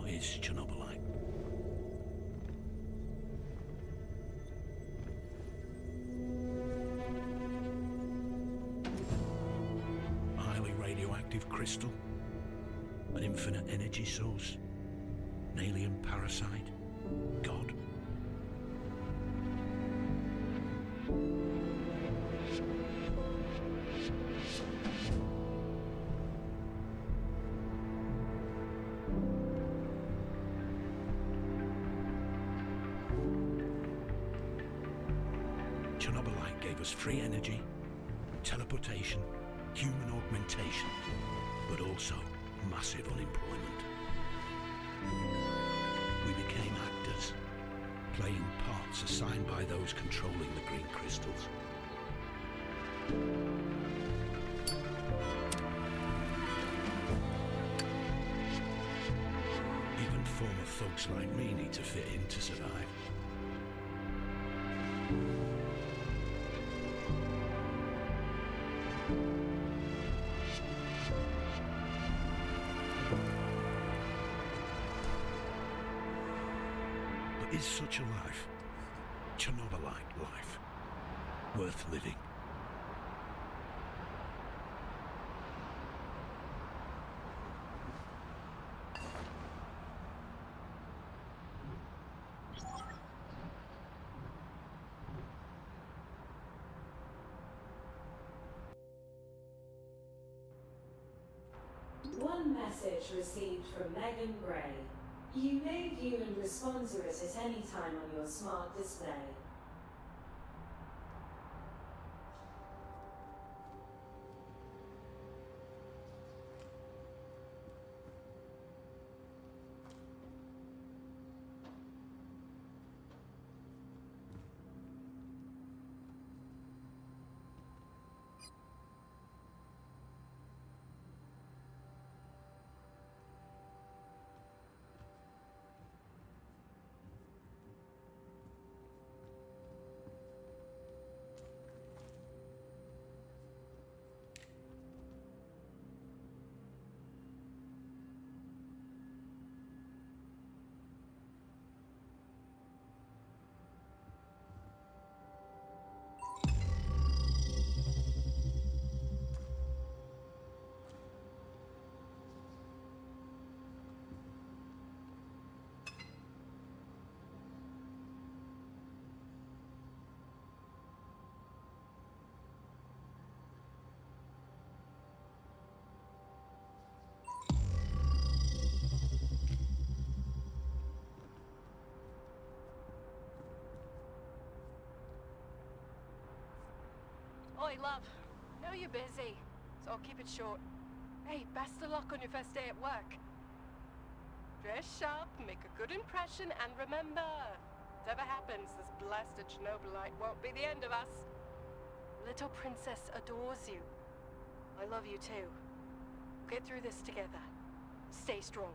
is Chernobylite? A highly radioactive crystal? An infinite energy source? An alien parasite? God? Chernobylite gave us free energy, teleportation, human augmentation, but also massive unemployment. We became actors, playing parts assigned by those controlling the green crystals. Even former thugs like me need to fit in to survive. But is such a life, Chernobylite life, worth living? One message received from Megan Gray. You may view and respond to it at any time on your smart display. Oi, love. Know you're busy, so I'll keep it short. Hey, best of luck on your first day at work. Dress sharp, make a good impression, and remember, whatever happens, this blasted Chernobylite won't be the end of us. Little princess adores you. I love you too. Get through this together. Stay strong.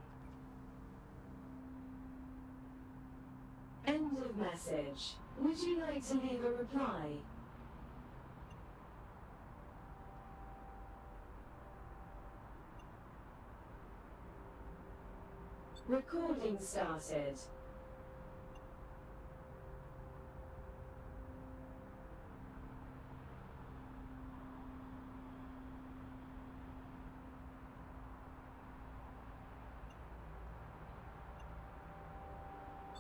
End of message. Would you like to leave a reply? Recording started.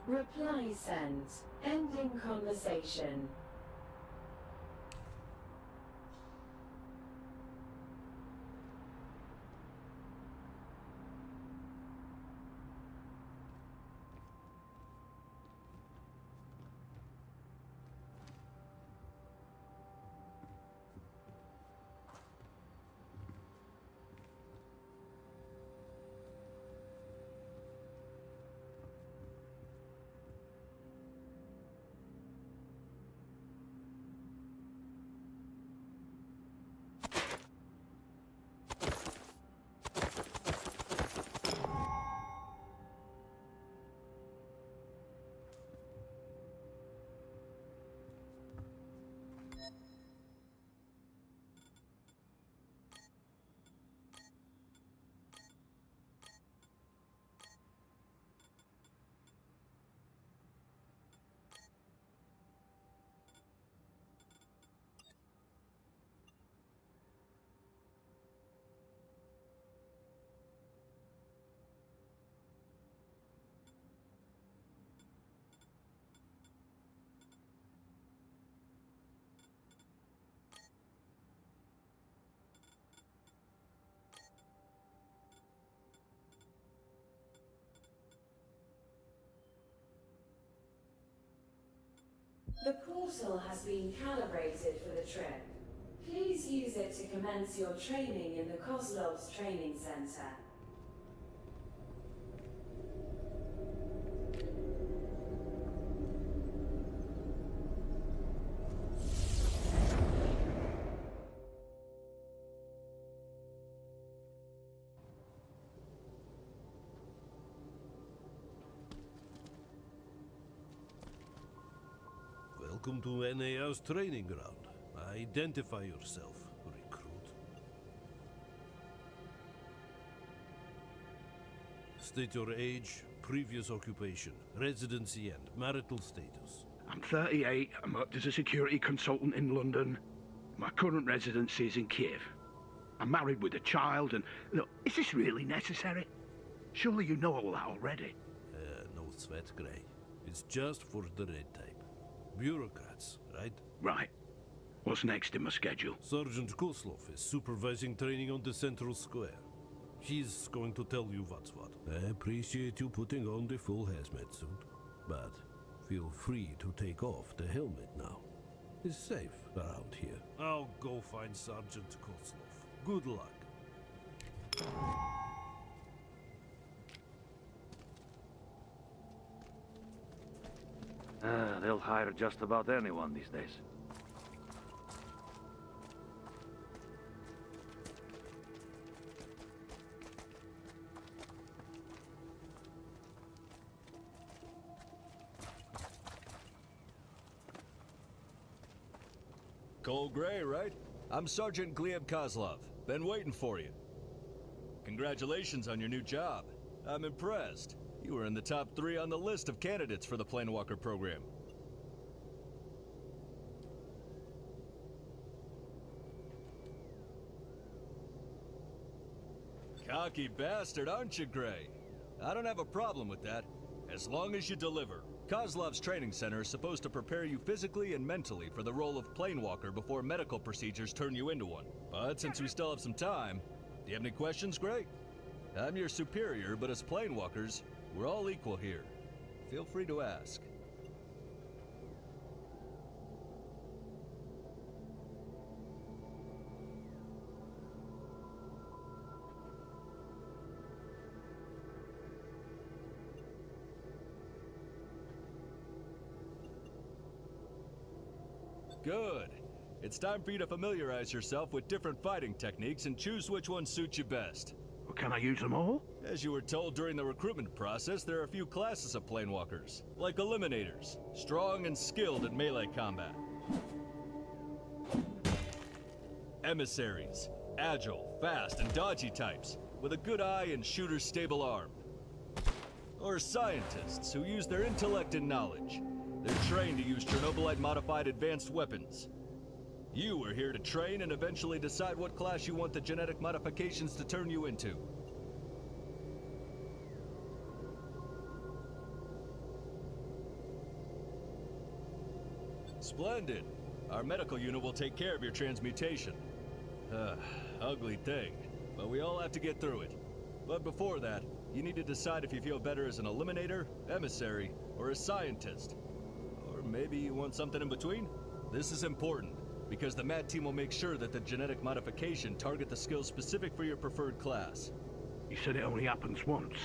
Reply sent. Ending conversation. The portal has been calibrated for the trip. Please use it to commence your training in the Kozlov's Training Center. Welcome to S.T.A.L.K.E.R's training ground. Identify yourself, recruit. State your age, previous occupation, residency and marital status. I'm 38. I'm worked as a security consultant in London. My current residency is in Kiev. I'm married with a child and... Look, is this really necessary? Surely you know all that already. No sweat, Gray. It's just for the red tape. Bureaucrats, right? Right. What's next in my schedule? Sergeant Koslov is supervising training on the central square. He's going to tell you what's what. I appreciate you putting on the full hazmat suit, but feel free to take off the helmet now. It's safe around here. I'll go find Sergeant Koslov. Good luck. They'll hire just about anyone these days. Cole Gray, right? I'm Sergeant Gleb Kozlov. Been waiting for you. Congratulations on your new job. I'm impressed. You were in the top 3 on the list of candidates for the Planewalker program. Cocky bastard, aren't you, Gray? I don't have a problem with that, as long as you deliver. Kozlov's training center is supposed to prepare you physically and mentally for the role of Planewalker before medical procedures turn you into one. But since we still have some time, do you have any questions, Gray? I'm your superior, but as Planewalkers, we're all equal here. Feel free to ask. Good. It's time for you to familiarize yourself with different fighting techniques and choose which one suits you best. Well, can I use them all? As you were told during the recruitment process, there are a few classes of Planewalkers, like Eliminators, strong and skilled in melee combat. Emissaries, agile, fast, and dodgy types, with a good eye and shooter's stable arm. Or Scientists, who use their intellect and knowledge. They're trained to use Chernobylite-modified advanced weapons. You are here to train and eventually decide what class you want the genetic modifications to turn you into. Splendid. Our medical unit will take care of your transmutation. Ugly thing, but we all have to get through it. But before that, you need to decide if you feel better as an Eliminator, Emissary, or a Scientist. Or maybe you want something in between? This is important, because the MAD team will make sure that the genetic modification target the skills specific for your preferred class. You said it only happens once,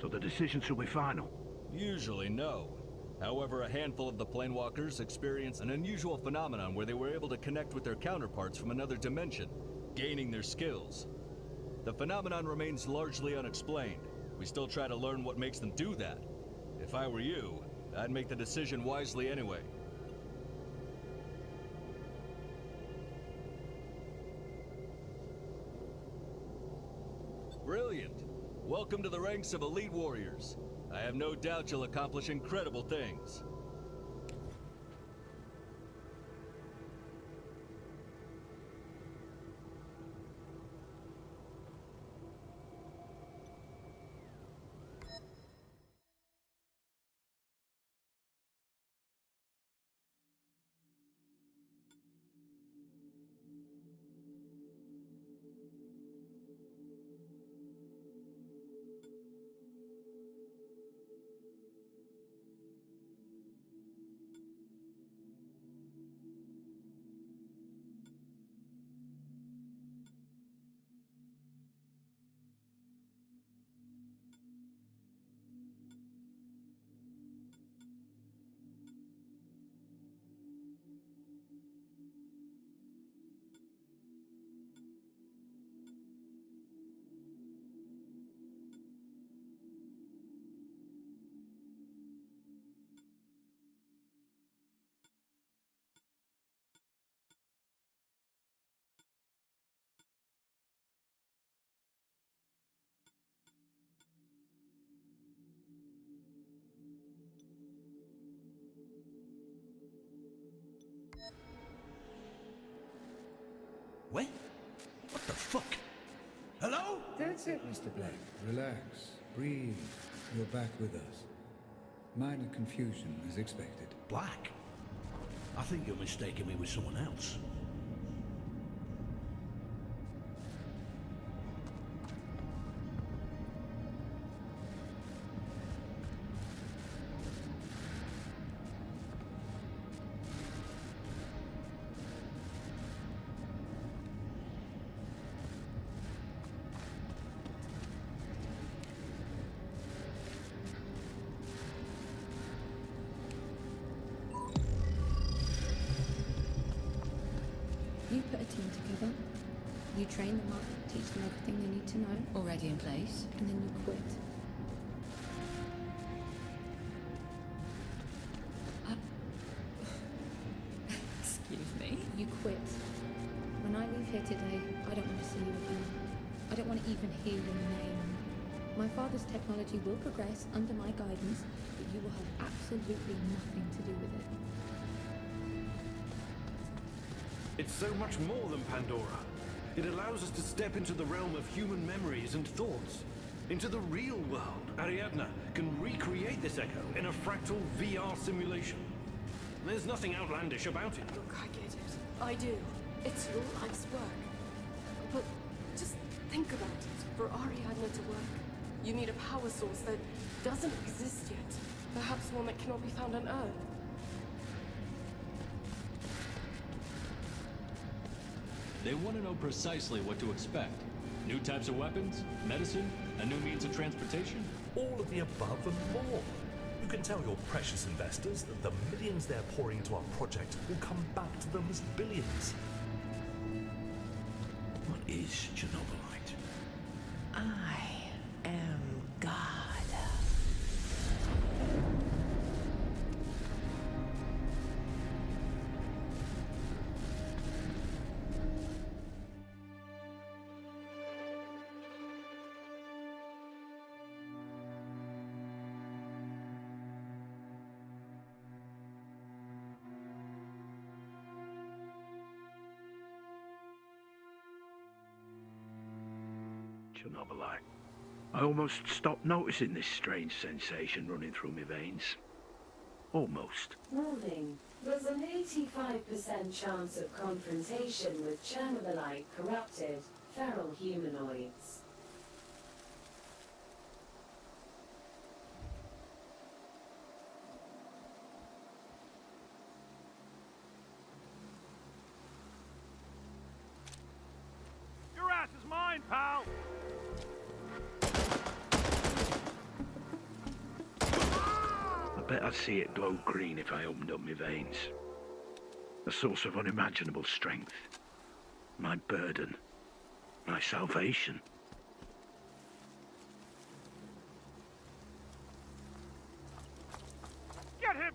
so the decision will be final. Usually, no. However, a handful of the Planewalkers experienced an unusual phenomenon where they were able to connect with their counterparts from another dimension, gaining their skills. The phenomenon remains largely unexplained. We still try to learn what makes them do that. If I were you, I'd make the decision wisely anyway. Brilliant! Welcome to the ranks of elite warriors. I have no doubt you'll accomplish incredible things. What? What the fuck? Hello? That's it, Mr. Blake. Relax. Breathe. You're back with us. Minor confusion, as expected. Black? I think you're mistaking me with someone else. You put a team together, you train them up, teach them everything they need to know. Already in place. And then you quit. Excuse me? You quit. When I leave here today, I don't want to see you again. I don't want to even hear your name. My father's technology will progress under my guidance, but you will have absolutely nothing to do with it. It's so much more than Pandora. It allows us to step into the realm of human memories and thoughts. Into the real world. Ariadna can recreate this echo in a fractal VR simulation. There's nothing outlandish about it. Look, I get it. I do. It's your life's work. But just think about it. For Ariadna to work, you need a power source that doesn't exist yet. Perhaps one that cannot be found on Earth. They want to know precisely what to expect. New types of weapons, medicine, a new means of transportation. All of the above and more. You can tell your precious investors that the millions they're pouring into our project will come back to them as billions. What is Chernobylite? I am God. Chernobylite. I almost stopped noticing this strange sensation running through my veins. Almost. Warning. There's an 85% chance of confrontation with Chernobylite corrupted feral humanoids. Your ass is mine, pal! I bet I'd see it glow green if I opened up my veins. A source of unimaginable strength. My burden. My salvation. Get him!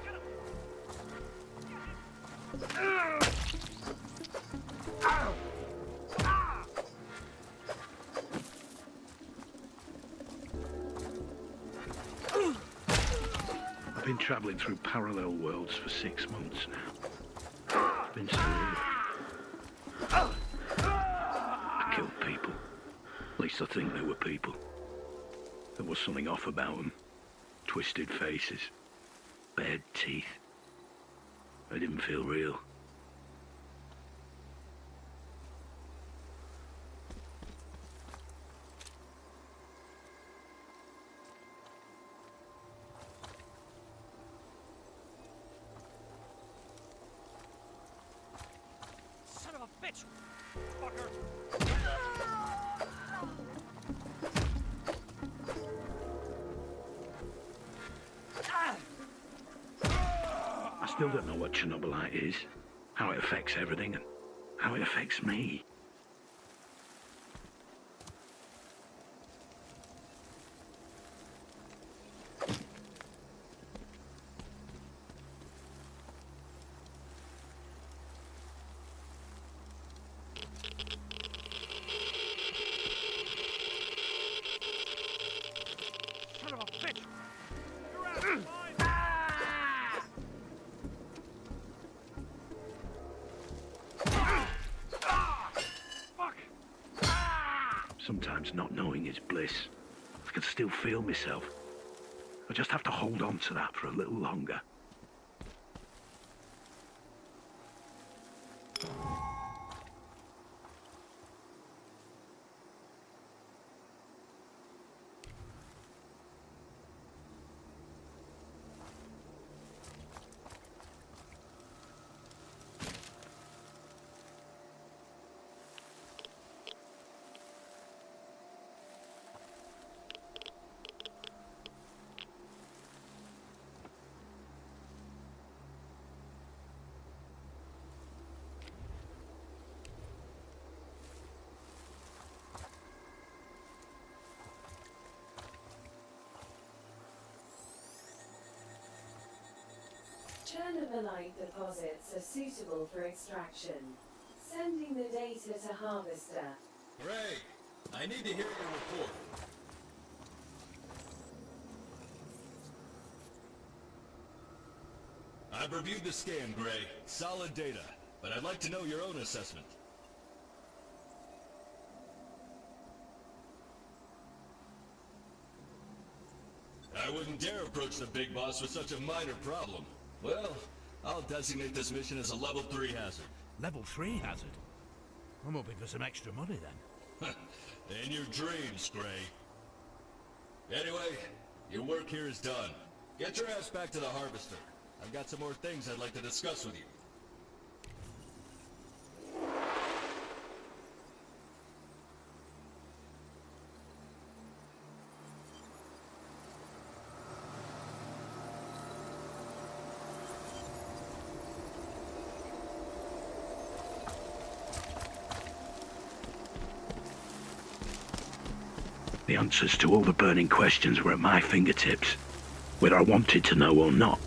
Get him! Get him! Ow! Ah! I've been traveling through parallel worlds for 6 months now. It's been surreal. I killed people. At least I think they were people. There was something off about them. Twisted faces. Bared teeth. They didn't feel real. Son of a bitch! Fucker! I still don't know what Chernobylite is, how it affects everything, and how it affects me. Son of a bitch! You're out of line! Sometimes not knowing is bliss. I can still feel myself. I just have to hold on to that for a little longer. Chernobylite deposits are suitable for extraction. Sending the data to Harvester. Gray, I need to hear your report. I've reviewed the scan, Gray. Solid data, but I'd like to know your own assessment. I wouldn't dare approach the big boss with such a minor problem. Well, I'll designate this mission as a level 3 hazard. Level 3 hazard? I'm hoping for some extra money then. In your dreams, Gray. Anyway, your work here is done. Get your ass back to the Harvester. I've got some more things I'd like to discuss with you. The answers to all the burning questions were at my fingertips, whether I wanted to know or not.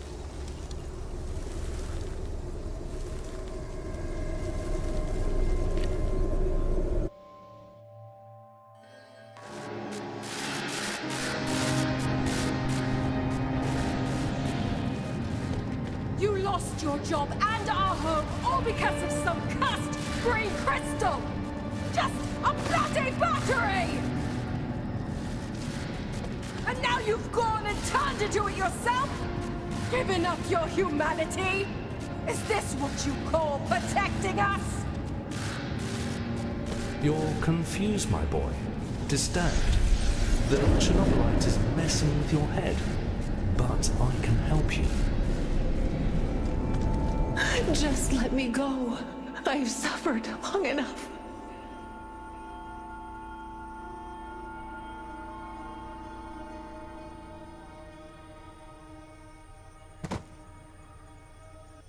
You lost your job and our home, all because of some cussed green crystal! Just a bloody battery! And now you've gone and turned to do it yourself? Giving up your humanity? Is this what you call protecting us? You're confused, my boy. Disturbed. The Chernobylite is messing with your head. But I can help you. Just let me go. I've suffered long enough.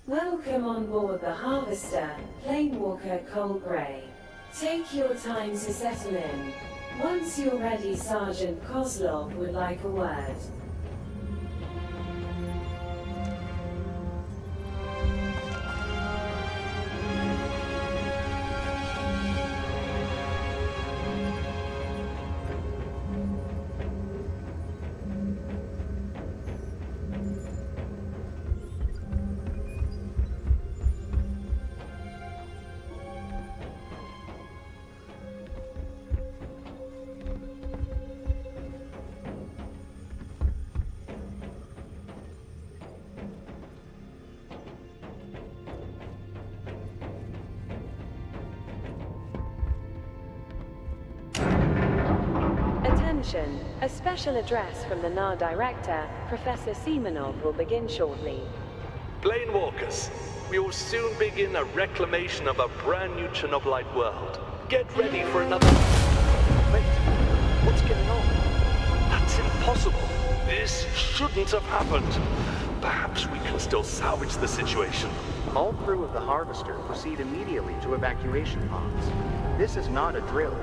Welcome on board the Harvester, Planewalker Cole Gray. Take your time to settle in. Once you're ready, Sergeant Kozlov would like a word. Attention! A special address from the NAR Director, Professor Semenov, will begin shortly. Planewalkers, we will soon begin a reclamation of a brand new Chernobylite world. Get ready for another... Wait, what's going on? That's impossible. This shouldn't have happened. Perhaps we can still salvage the situation. All crew of the Harvester proceed immediately to evacuation pods. This is not a drill.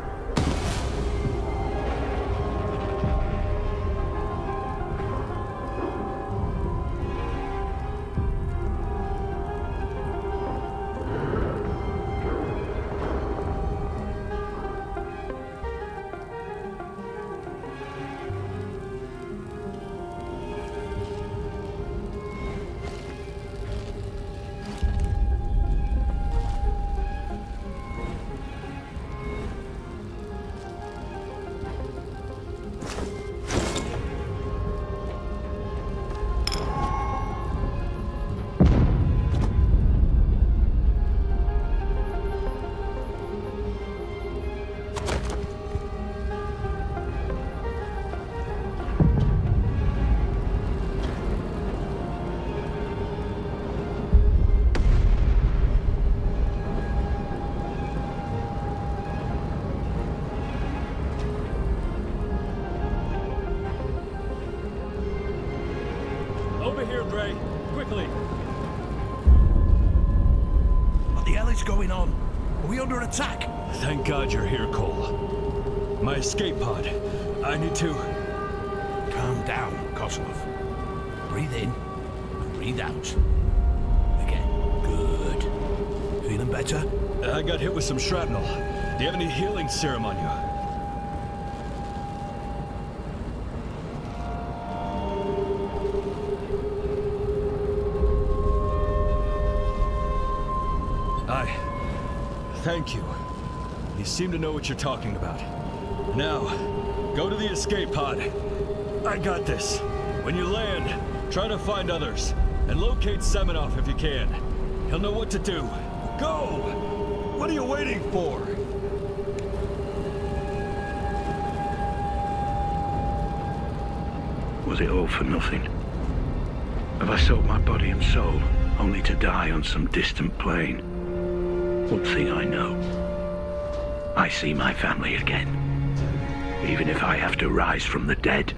Gray. Quickly. What the hell is going on? Are we under attack? Thank God you're here, Cole. My escape pod. I need to... Calm down, Kozlov. Breathe in and breathe out. Again. Good. Feeling better? I got hit with some shrapnel. Do you have any healing serum on you? Thank you. You seem to know what you're talking about. Now, go to the escape pod. I got this. When you land, try to find others. And locate Semenov if you can. He'll know what to do. Go! What are you waiting for? Was it all for nothing? Have I sold my body and soul only to die on some distant plane? One thing I know. I see my family again. Even if I have to rise from the dead.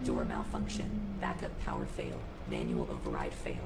Door malfunction. Backup power fail. Manual override fail.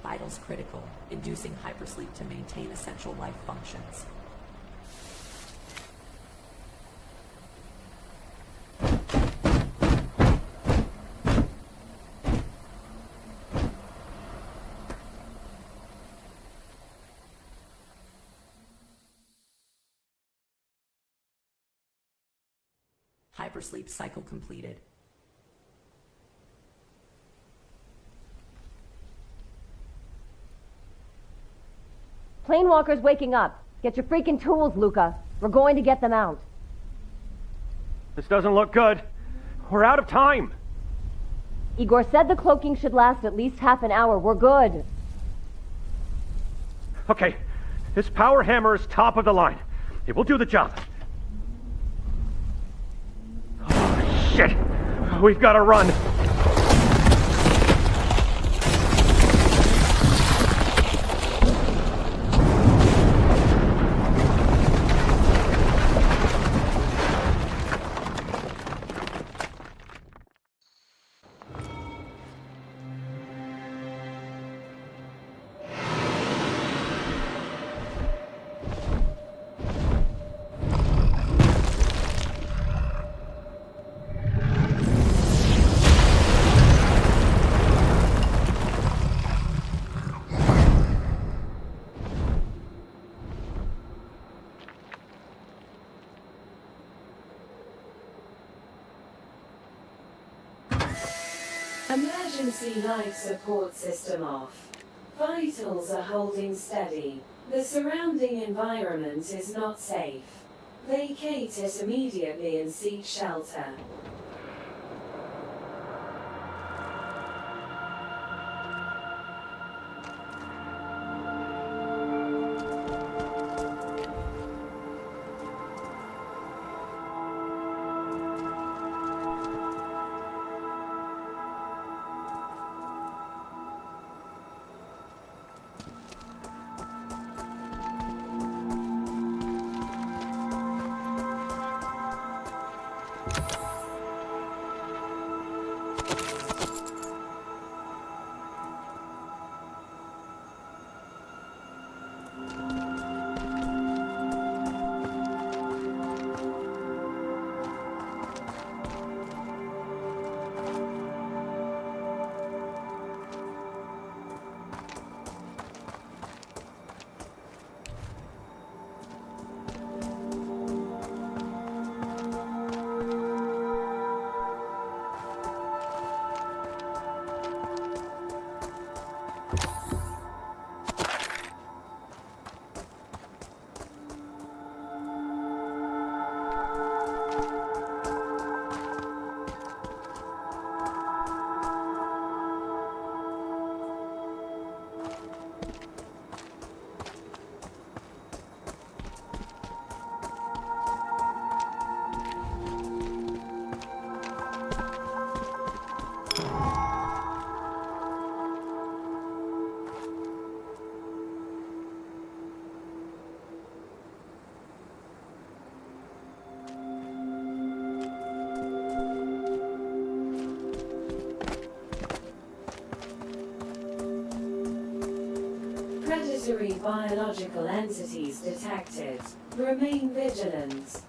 Vitals critical, inducing hypersleep to maintain essential life functions. Hypersleep cycle completed. Planewalker's waking up. Get your freaking tools, Luca. We're going to get them out. This doesn't look good. We're out of time. Igor said the cloaking should last at least half an hour. We're good. Okay, this power hammer is top of the line. It will do the job. Oh, shit. We've got to run. Emergency life support system off. Vitals are holding steady. The surrounding environment is not safe. Vacate it immediately and seek shelter. suspectory biological entities detected. Remain vigilant.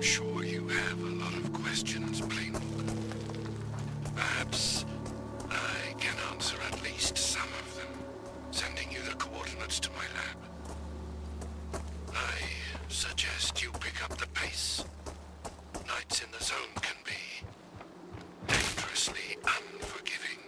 sure you have a lot of questions, Planewalker. Perhaps I can answer at least some of them, sending you the coordinates to my lab. I suggest you pick up the pace. Nights in the zone can be dangerously unforgiving.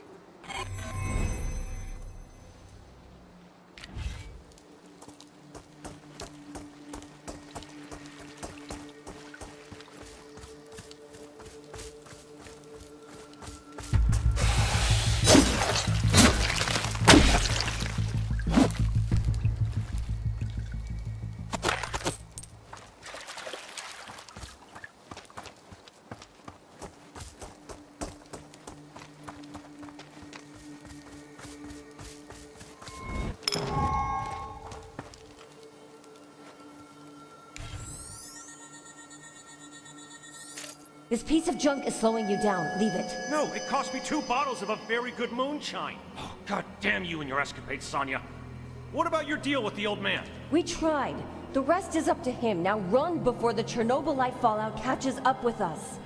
This piece of junk is slowing you down. Leave it. No, it cost me 2 bottles of a very good moonshine. Oh, God damn you and your escapades, Sonya. What about your deal with the old man? We tried. The rest is up to him. Now run before the Chernobylite fallout catches up with us.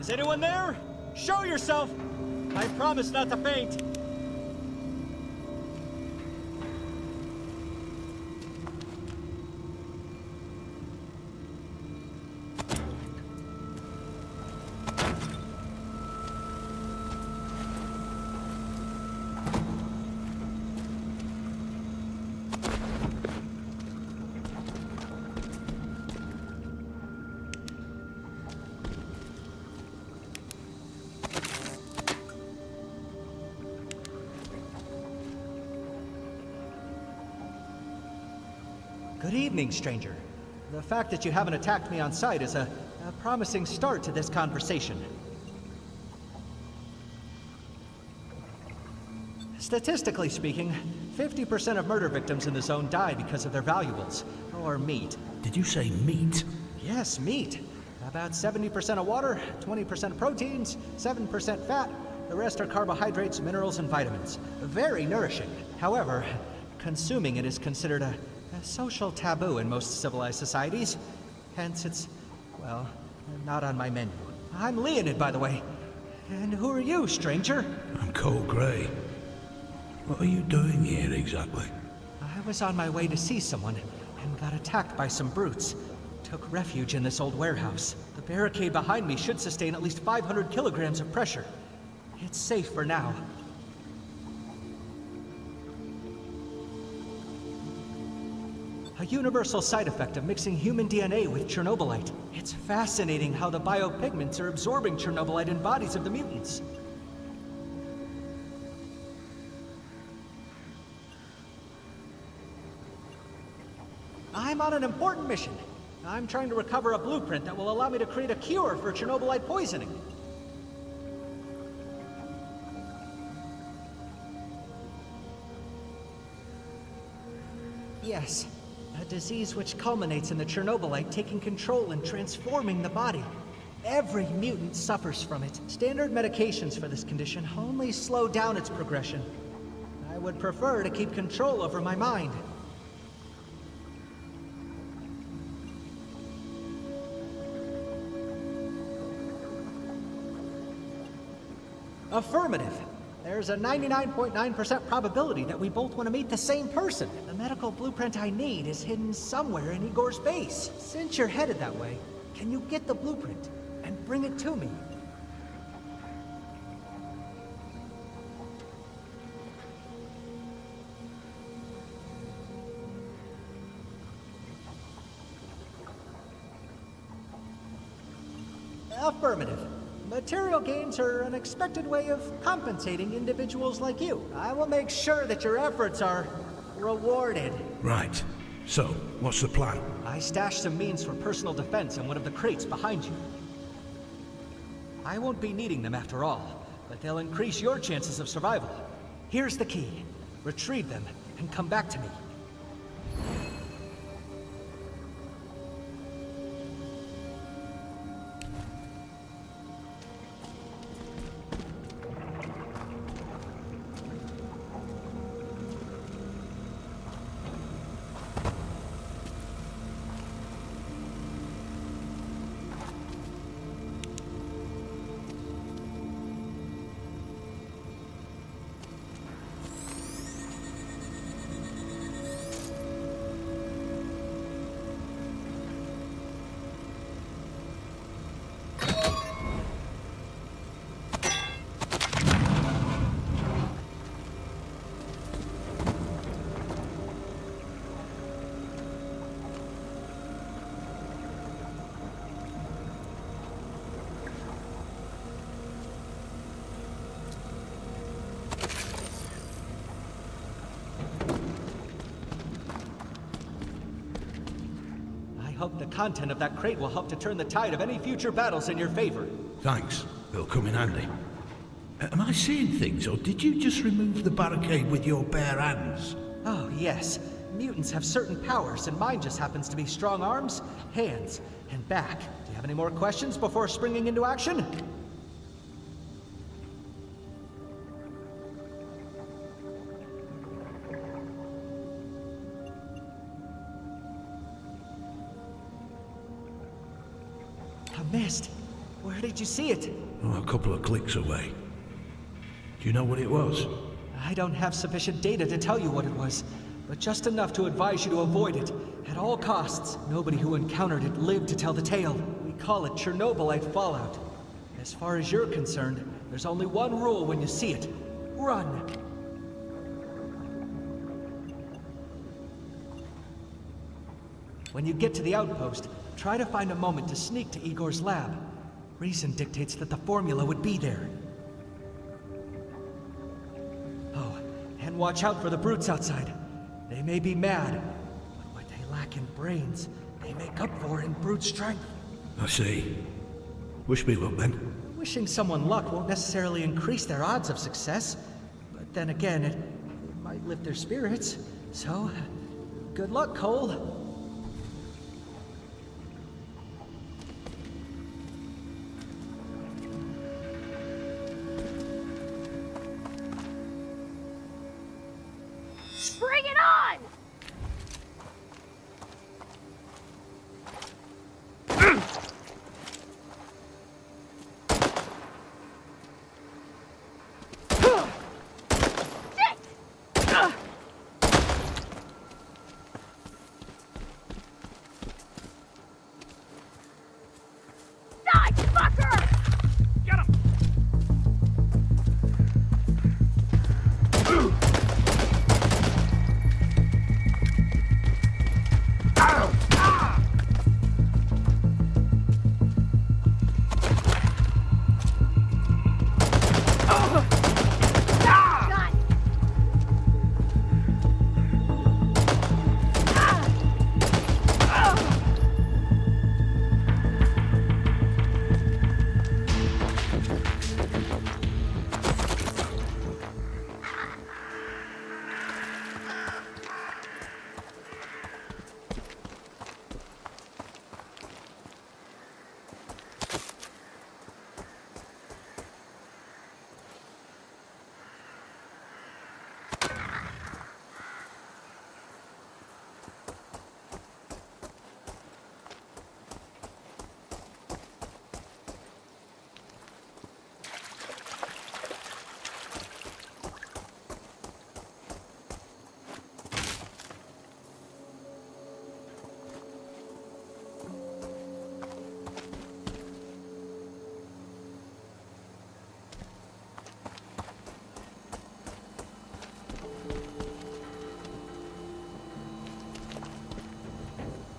Is anyone there? Show yourself! I promise not to faint. Good evening, stranger. The fact that you haven't attacked me on sight is a promising start to this conversation. Statistically speaking, 50% of murder victims in the zone die because of their valuables, or meat. Did you say meat? Yes, meat. About 70% of water, 20% proteins, 7% fat. The rest are carbohydrates, minerals, and vitamins. Very nourishing. However, consuming it is considered a social taboo in most civilized societies. Hence, it's, well, not on my menu. I'm Leonid, by the way. And who are you, stranger? I'm Cole Gray. What are you doing here, exactly? I was on my way to see someone, and got attacked by some brutes. Took refuge in this old warehouse. The barricade behind me should sustain at least 500 kilograms of pressure. It's safe for now. A universal side effect of mixing human DNA with Chernobylite. It's fascinating how the biopigments are absorbing Chernobylite in bodies of the mutants. I'm on an important mission. I'm trying to recover a blueprint that will allow me to create a cure for Chernobylite poisoning. Yes. A disease which culminates in the Chernobylite taking control and transforming the body. Every mutant suffers from it. Standard medications for this condition only slow down its progression. I would prefer to keep control over my mind. Affirmative. There's a 99.9% probability that we both want to meet the same person. The medical blueprint I need is hidden somewhere in Igor's base. Since you're headed that way, can you get the blueprint and bring it to me? Affirmative. Material gains are an expected way of compensating individuals like you. I will make sure that your efforts are rewarded. Right. So, what's the plan? I stashed some means for personal defense in one of the crates behind you. I won't be needing them after all, but they'll increase your chances of survival. Here's the key. Retrieve them and come back to me. I hope the content of that crate will help to turn the tide of any future battles in your favor. Thanks. It'll come in handy. Am I seeing things, or did you just remove the barricade with your bare hands? Oh, yes. Mutants have certain powers, and mine just happens to be strong arms, hands, and back. Do you have any more questions before springing into action? A mist. Where did you see it? Oh, a couple of clicks away. Do you know what it was? I don't have sufficient data to tell you what it was, but just enough to advise you to avoid it at all costs. Nobody who encountered it lived to tell the tale. We call it Chernobylite fallout. As far as you're concerned, there's only one rule when you see it. Run! When you get to the outpost, try to find a moment to sneak to Igor's lab. Reason dictates that the formula would be there. Oh, and watch out for the brutes outside. They may be mad, but what they lack in brains, they make up for in brute strength. I see. Wish me luck then. Wishing someone luck won't necessarily increase their odds of success, but then again, it might lift their spirits. So, good luck, Cole. Bring it on!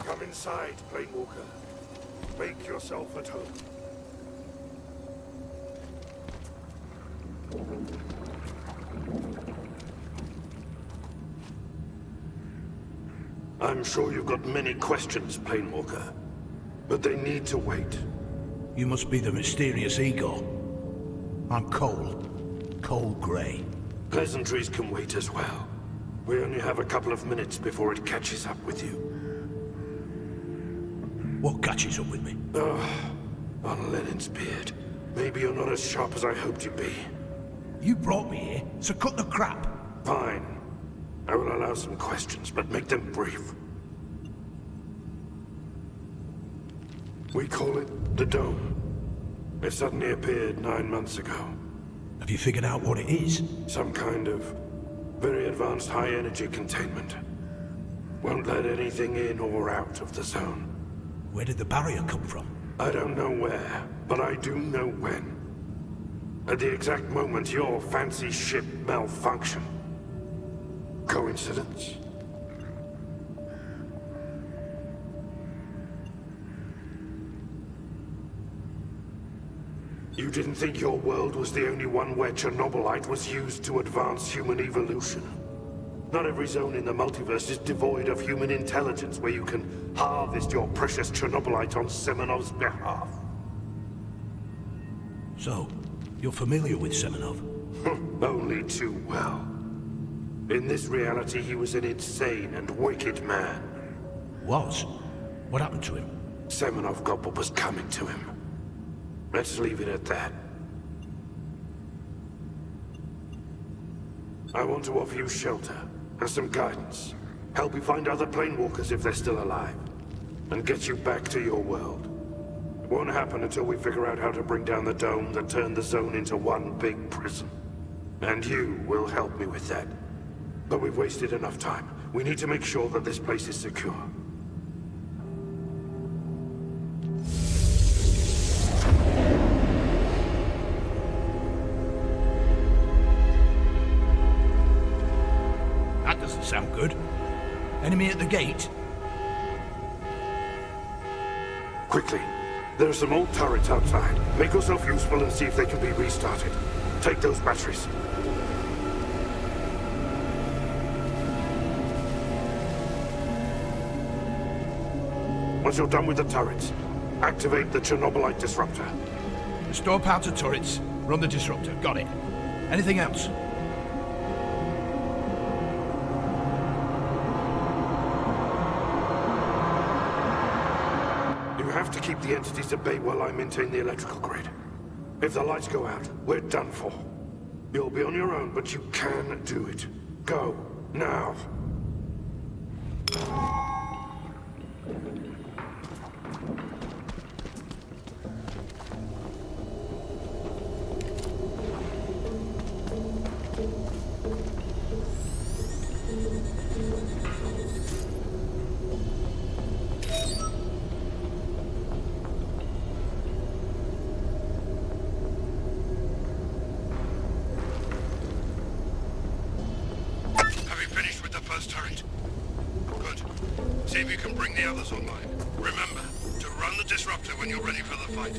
Come inside, Planewalker. Make yourself at home. I'm sure you've got many questions, Planewalker, but they need to wait. You must be the mysterious Igor. I'm Cole. Cole Gray. Pleasantries can wait as well. We only have a couple of minutes before it catches up with you. What catches up with me? On Lenin's beard. Maybe you're not as sharp as I hoped you'd be. You brought me here, so cut the crap. Fine. I will allow some questions, but make them brief. We call it the Dome. It suddenly appeared 9 months ago. Have you figured out what it is? Some kind of very advanced high-energy containment. Won't let anything in or out of the zone. Where did the barrier come from? I don't know where, but I do know when. At the exact moment your fancy ship malfunctioned. Coincidence? You didn't think your world was the only one where Chernobylite was used to advance human evolution? Not every zone in the multiverse is devoid of human intelligence where you can harvest your precious Chernobylite on Semenov's behalf. So, you're familiar with Semenov? Only too well. In this reality, he was an insane and wicked man. Was? What happened to him? Semenov got what was coming to him. Let's leave it at that. I want to offer you shelter and some guidance. Help you find other planewalkers if they're still alive. And get you back to your world. Won't happen until we figure out how to bring down the dome that turned the zone into one big prison. And you will help me with that. But we've wasted enough time. We need to make sure that this place is secure. That doesn't sound good. Enemy at the gate? Quickly. There are some old turrets outside. Make yourself useful and see if they can be restarted. Take those batteries. Once you're done with the turrets, activate the Chernobylite disruptor. Restore power to turrets. Run the disruptor. Got it. Anything else? You have to keep the entities at bay while I maintain the electrical grid. If the lights go out, we're done for. You'll be on your own, but you can do it. Go, now. Turret. Good. See if you can bring the others online. Remember, to run the disruptor when you're ready for the fight.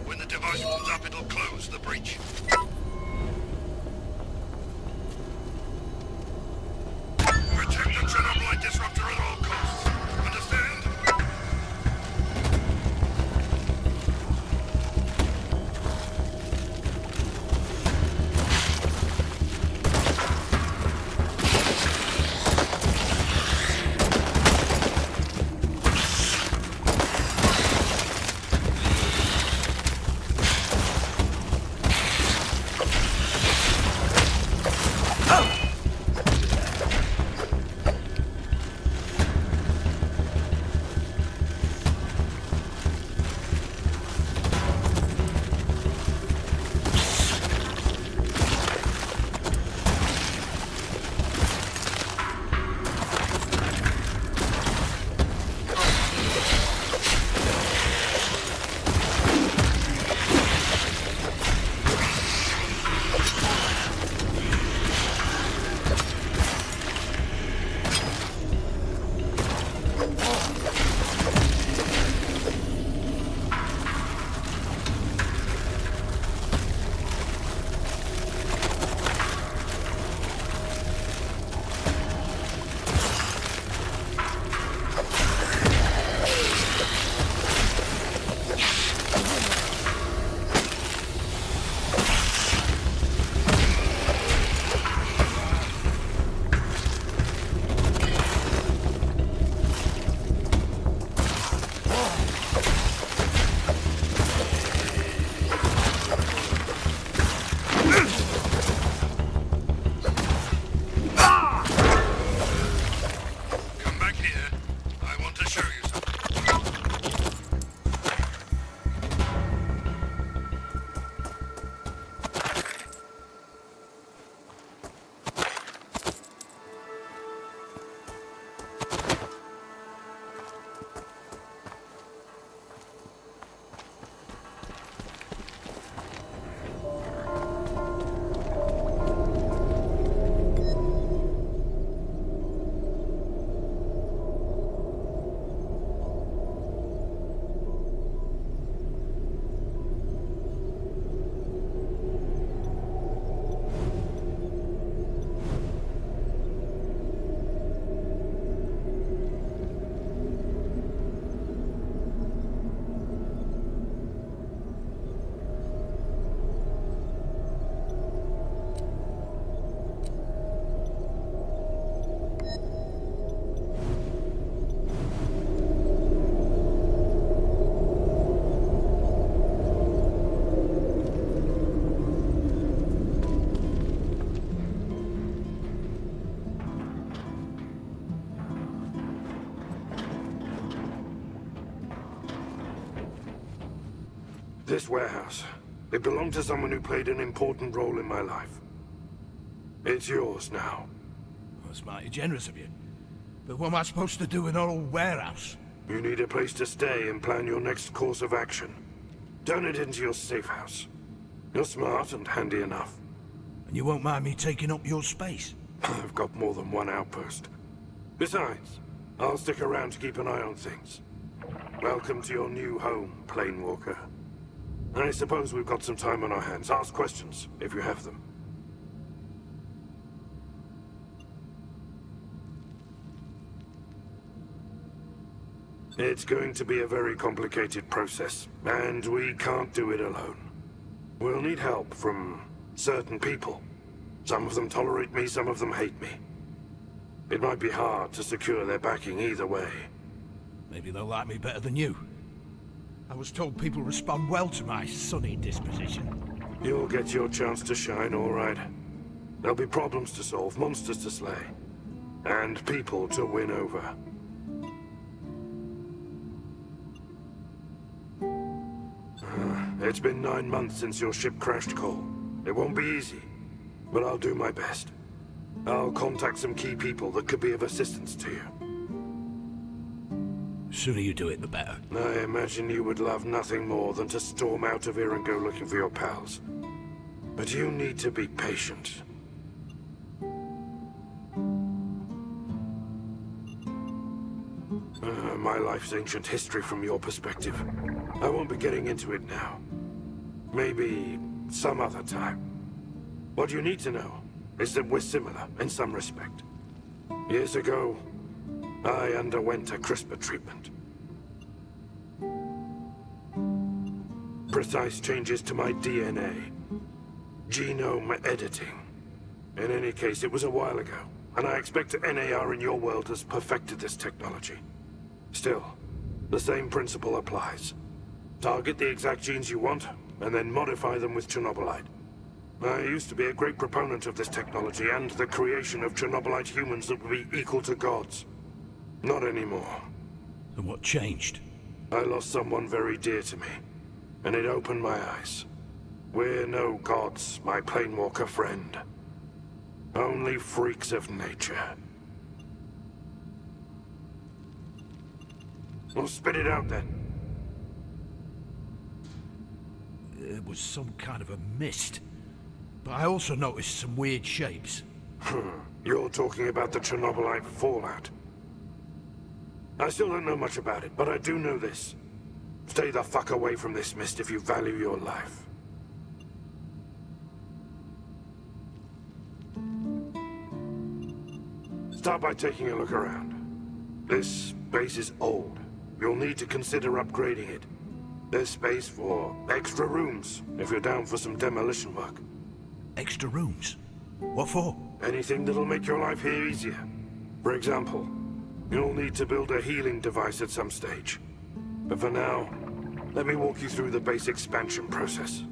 When the device warms up, it'll close the breach. Protect the Chernobylite disruptor at all costs. Understand? This warehouse. It belonged to someone who played an important role in my life. It's yours now. That's mighty generous of you. But what am I supposed to do in an old warehouse? You need a place to stay and plan your next course of action. Turn it into your safe house. You're smart and handy enough. And you won't mind me taking up your space? I've got more than one outpost. Besides, I'll stick around to keep an eye on things. Welcome to your new home, Planewalker. I suppose we've got some time on our hands. Ask questions, if you have them. It's going to be a very complicated process, and we can't do it alone. We'll need help from certain people. Some of them tolerate me, some of them hate me. It might be hard to secure their backing either way. Maybe they'll like me better than you. I was told people respond well to my sunny disposition. You'll get your chance to shine, all right. There'll be problems to solve, monsters to slay, and people to win over. It's been 9 months since your ship crashed, Cole. It won't be easy, but I'll do my best. I'll contact some key people that could be of assistance to you. The sooner you do it, the better. I imagine you would love nothing more than to storm out of here and go looking for your pals. But you need to be patient. My life's ancient history from your perspective. I won't be getting into it now. Maybe some other time. What you need to know is that we're similar in some respect. Years ago, I underwent a CRISPR treatment. Precise changes to my DNA. Genome editing. In any case, it was a while ago, and I expect NAR in your world has perfected this technology. Still, the same principle applies. Target the exact genes you want, and then modify them with Chernobylite. I used to be a great proponent of this technology and the creation of Chernobylite humans that would be equal to gods. Not anymore. And what changed? I lost someone very dear to me, and it opened my eyes. We're no gods, my Planewalker friend. Only freaks of nature. Well, spit it out then. It was some kind of a mist. But I also noticed some weird shapes. You're talking about the Chernobylite fallout. I still don't know much about it, but I do know this. Stay the fuck away from this mist if you value your life. Start by taking a look around. This base is old. You'll need to consider upgrading it. There's space for extra rooms, if you're down for some demolition work. Extra rooms? What for? Anything that'll make your life here easier. For example, you'll need to build a healing device at some stage. But for now, let me walk you through the base expansion process.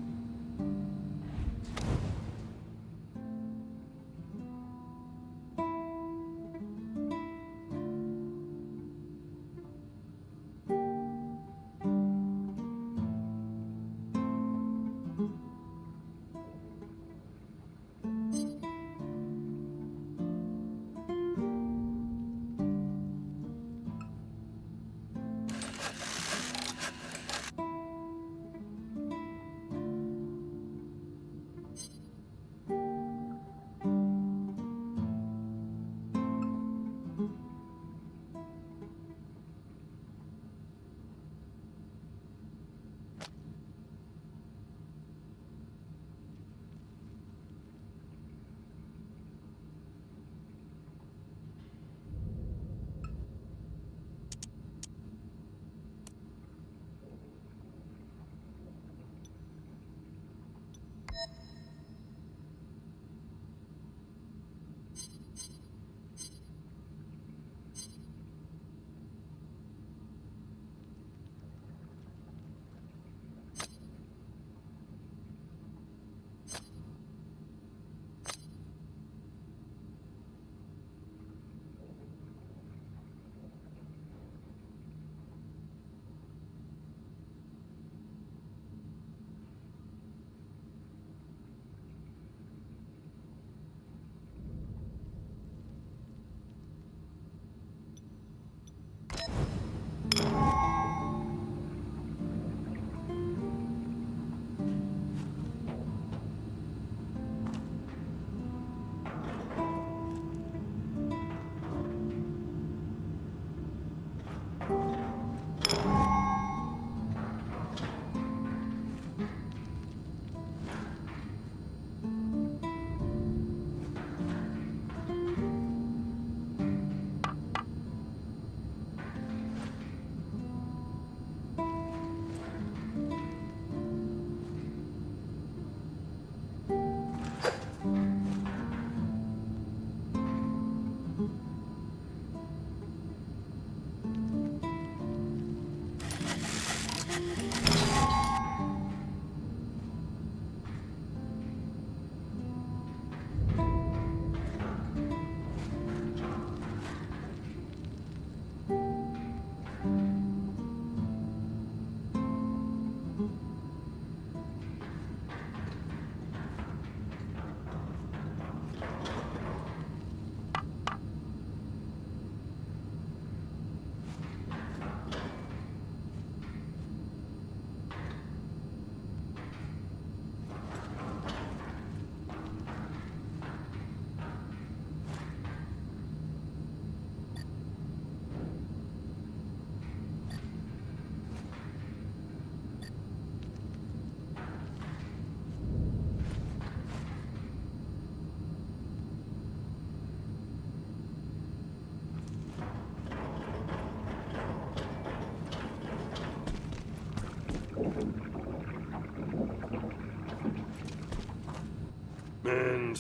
And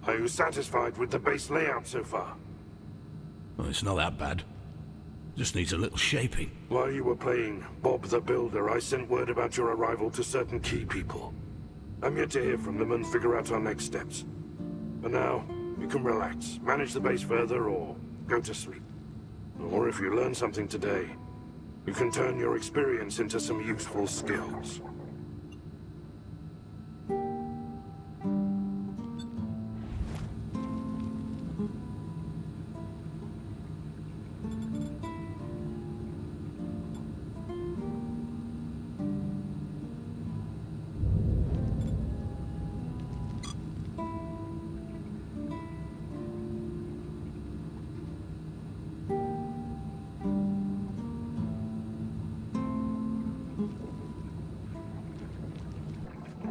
are you satisfied with the base layout so far? Well, it's not that bad. Just needs a little shaping. While you were playing Bob the Builder, I sent word about your arrival to certain key people. I'm yet to hear from them and figure out our next steps. For now, you can relax, manage the base further, or go to sleep. Or if you learn something today, you can turn your experience into some useful skills.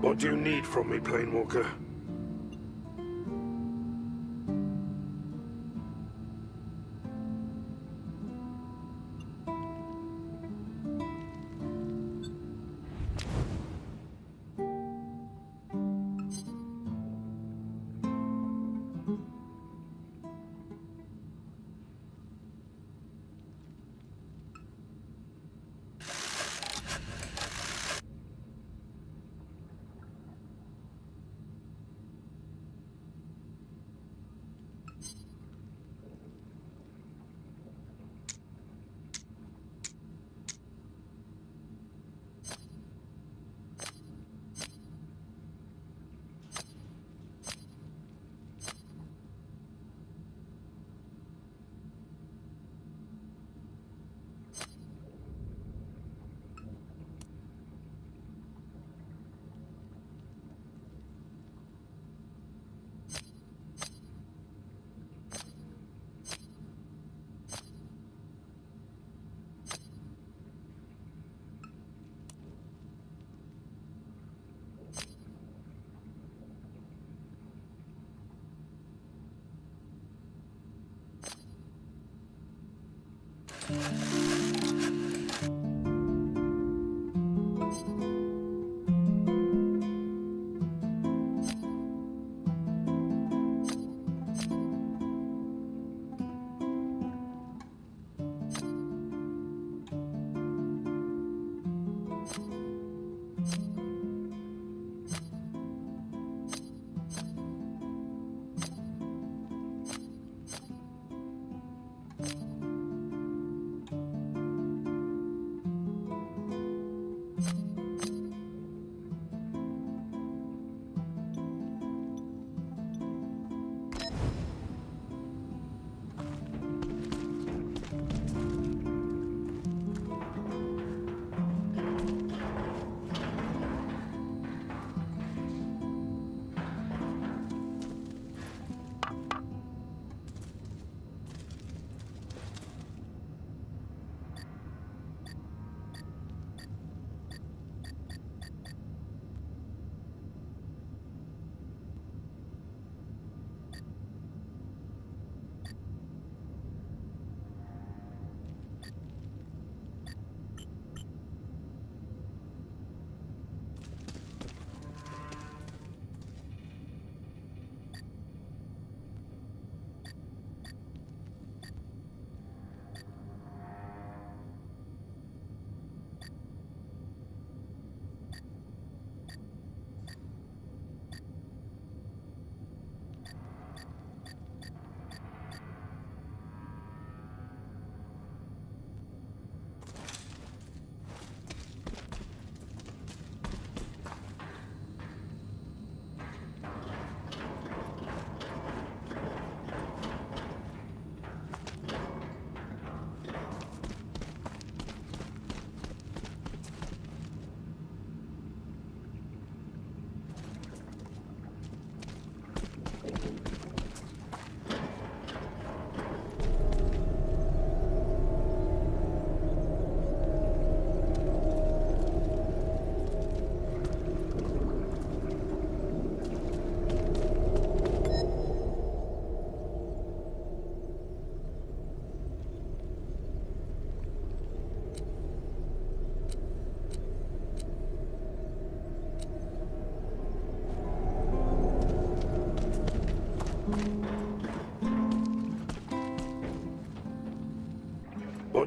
What do you need from me, Planewalker?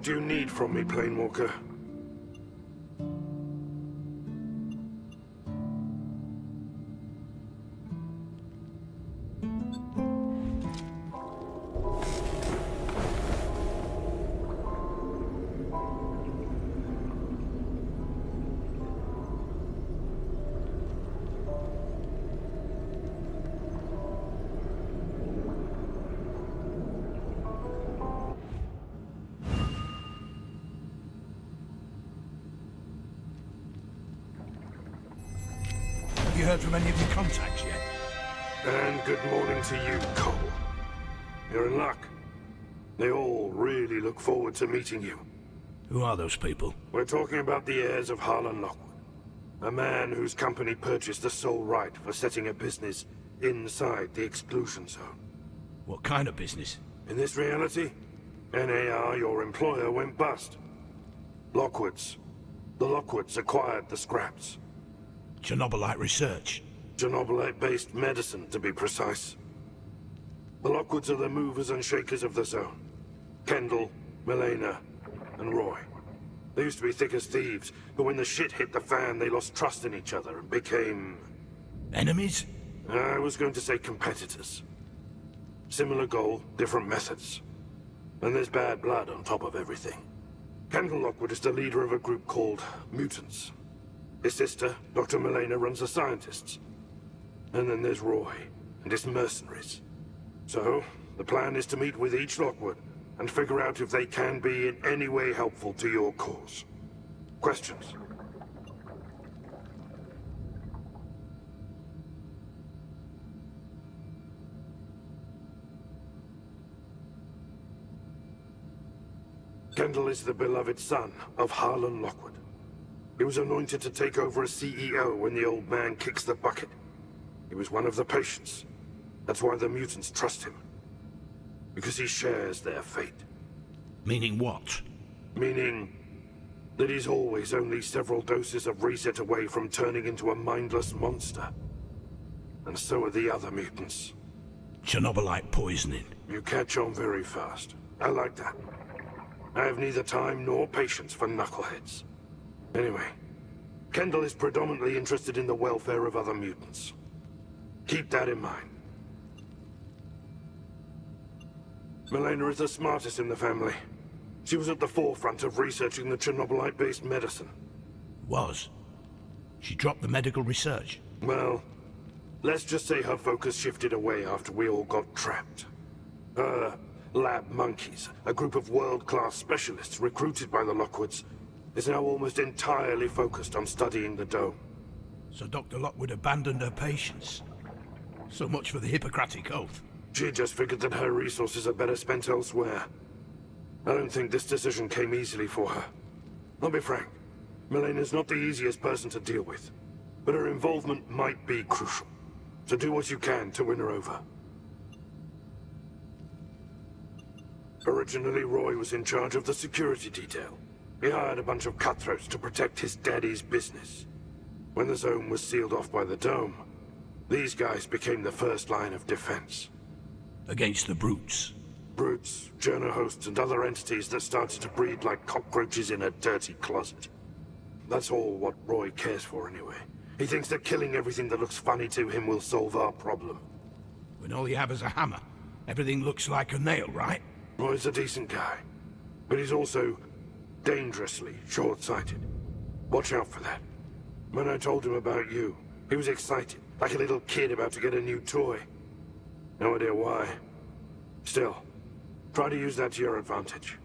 What do you need from me, Planewalker? Have you heard from any of your contacts yet? And good morning to you, Cole. You're in luck. They all really look forward to meeting you. Who are those people? We're talking about the heirs of Harlan Lockwood. A man whose company purchased the sole right for setting a business inside the Exclusion Zone. What kind of business? In this reality, NAR, your employer, went bust. Lockwoods. The Lockwoods acquired the scraps. Chernobylite research. Chernobylite-based medicine, to be precise. The Lockwoods are the movers and shakers of the zone. Kendall, Milena, and Roy. They used to be thick as thieves, but when the shit hit the fan, they lost trust in each other and became... Enemies? I was going to say competitors. Similar goal, different methods. And there's bad blood on top of everything. Kendall Lockwood is the leader of a group called Mutants. His sister, Dr. Milena, runs the scientists. And then there's Roy and his mercenaries. So, the plan is to meet with each Lockwood and figure out if they can be in any way helpful to your cause. Questions? Kendall is the beloved son of Harlan Lockwood. He was anointed to take over as CEO when the old man kicks the bucket. He was one of the patients. That's why the mutants trust him. Because he shares their fate. Meaning what? Meaning that he's always only several doses of reset away from turning into a mindless monster. And so are the other mutants. Chernobylite poisoning. You catch on very fast. I like that. I have neither time nor patience for knuckleheads. Anyway, Kendall is predominantly interested in the welfare of other mutants. Keep that in mind. Milena is the smartest in the family. She was at the forefront of researching the Chernobylite-based medicine. Was? She dropped the medical research? Well, let's just say her focus shifted away after we all got trapped. Her lab monkeys, a group of world-class specialists recruited by the Lockwoods, is now almost entirely focused on studying the dome. So Dr. Lockwood abandoned her patients? So much for the Hippocratic Oath. She just figured that her resources are better spent elsewhere. I don't think this decision came easily for her. I'll be frank, Milena's not the easiest person to deal with, but her involvement might be crucial. So do what you can to win her over. Originally, Roy was in charge of the security detail. He hired a bunch of cutthroats to protect his daddy's business. When the zone was sealed off by the dome, these guys became the first line of defense. Against the brutes? Brutes, journo hosts, and other entities that started to breed like cockroaches in a dirty closet. That's all what Roy cares for anyway. He thinks that killing everything that looks funny to him will solve our problem. When all you have is a hammer, everything looks like a nail, right? Roy's a decent guy, but he's also dangerously short-sighted. Watch out for that. When I told him about you, he was excited, like a little kid about to get a new toy. No idea why. Still, try to use that to your advantage.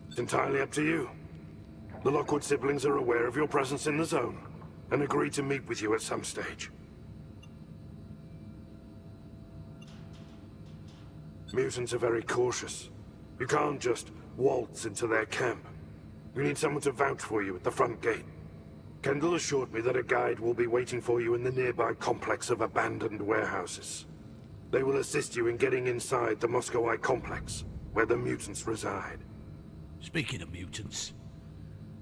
It's entirely up to you. The Lockwood siblings are aware of your presence in the zone, and agree to meet with you at some stage. Mutants are very cautious. You can't just waltz into their camp. You need someone to vouch for you at the front gate. Kendall assured me that a guide will be waiting for you in the nearby complex of abandoned warehouses. They will assist you in getting inside the Moscowite complex, where the mutants reside. Speaking of mutants,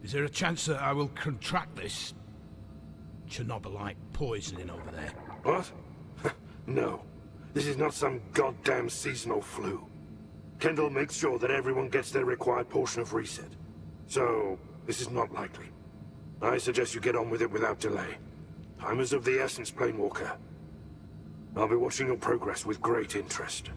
is there a chance that I will contract this Chernobylite poisoning over there? What? No. This is not some goddamn seasonal flu. Kendall makes sure that everyone gets their required portion of reset. So, this is not likely. I suggest you get on with it without delay. Time is of the essence, Planewalker. I'll be watching your progress with great interest.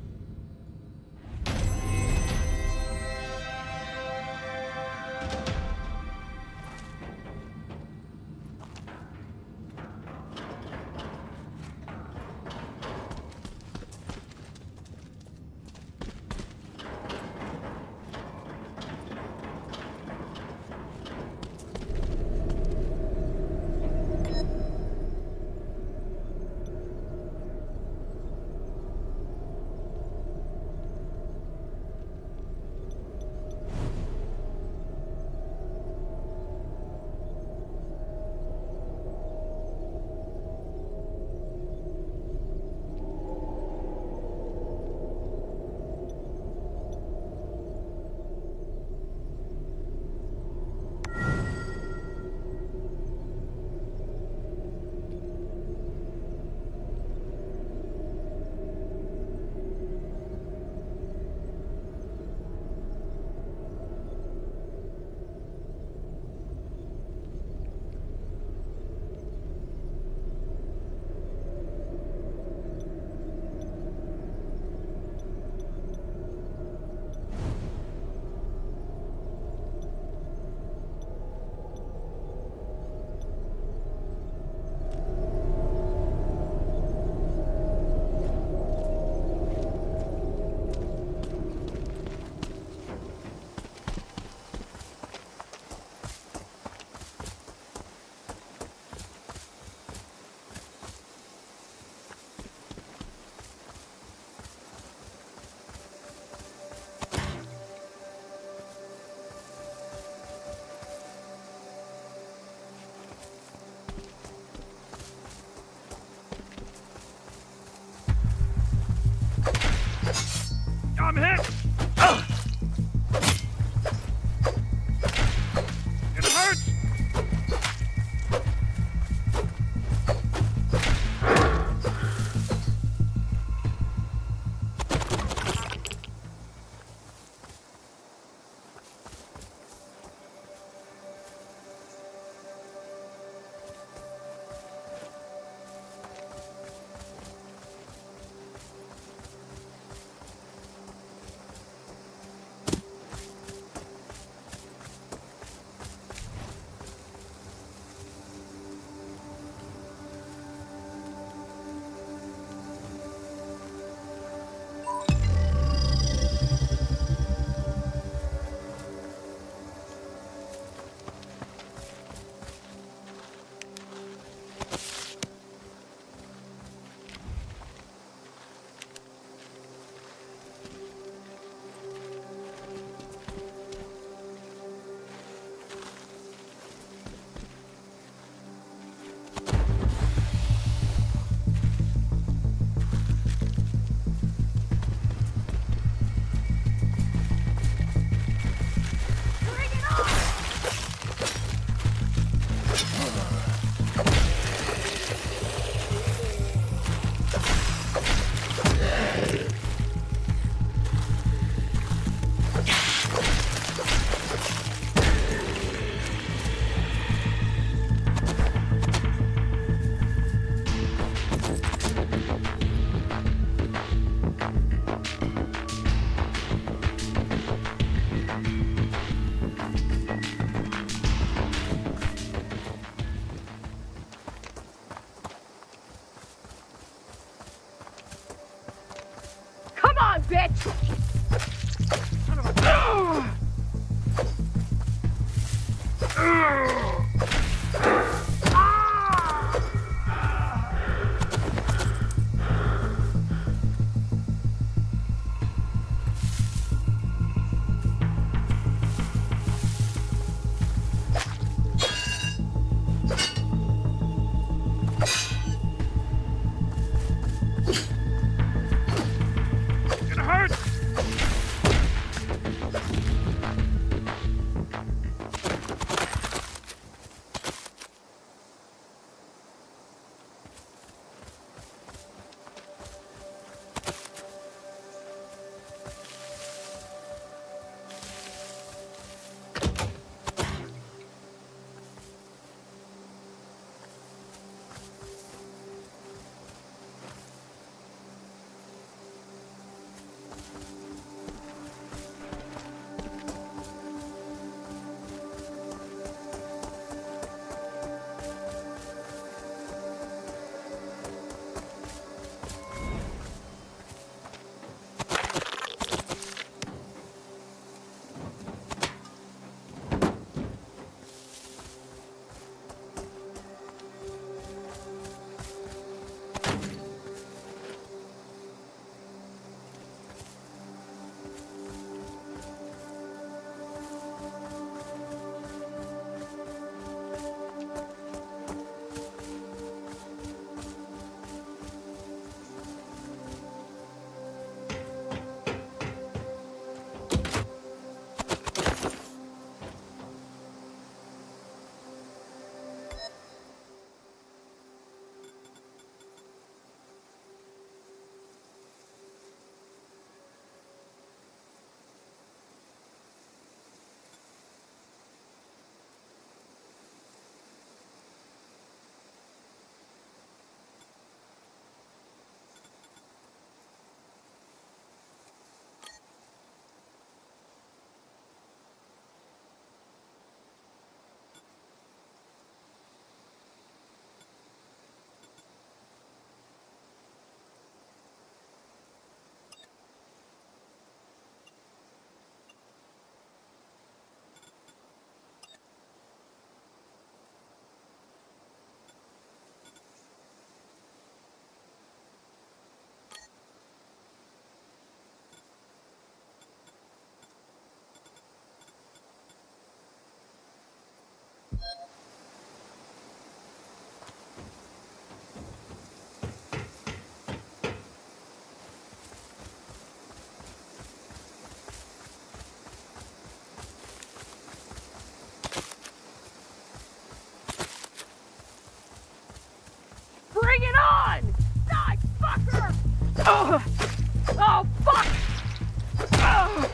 I'm hit! It hurts! Come on, bitch! It hurts! Bring it on! Die, fucker! Oh, oh fuck! Oh.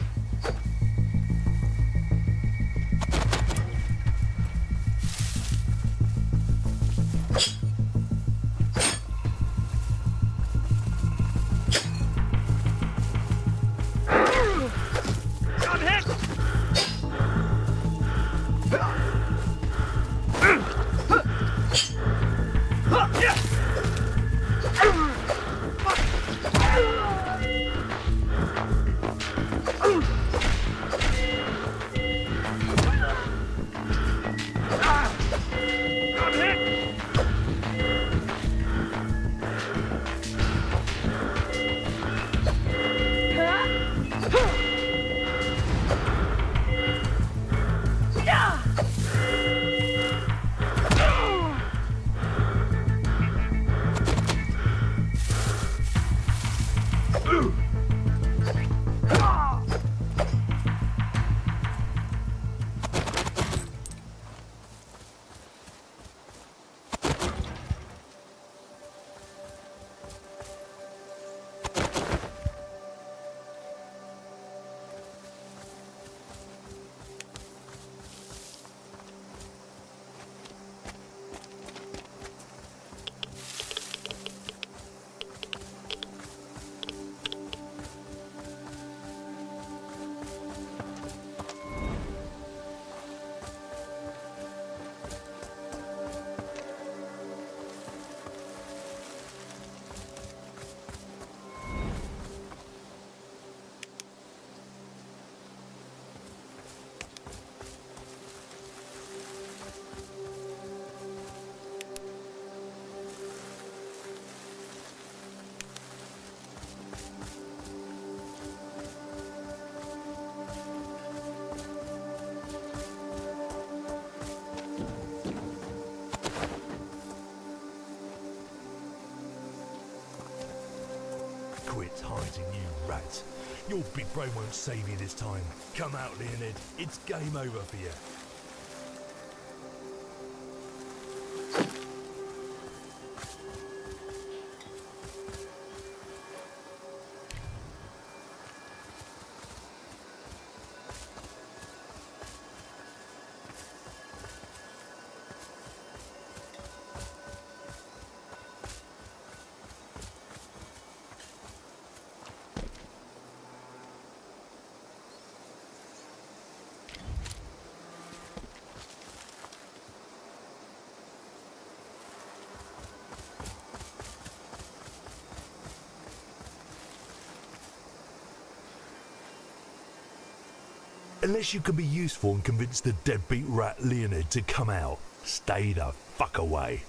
Quit hiding, you rat. Your big brain won't save you this time. Come out, Leonid. It's game over for you. Unless you can be useful and convince the deadbeat rat Leonid to come out, stay the fuck away.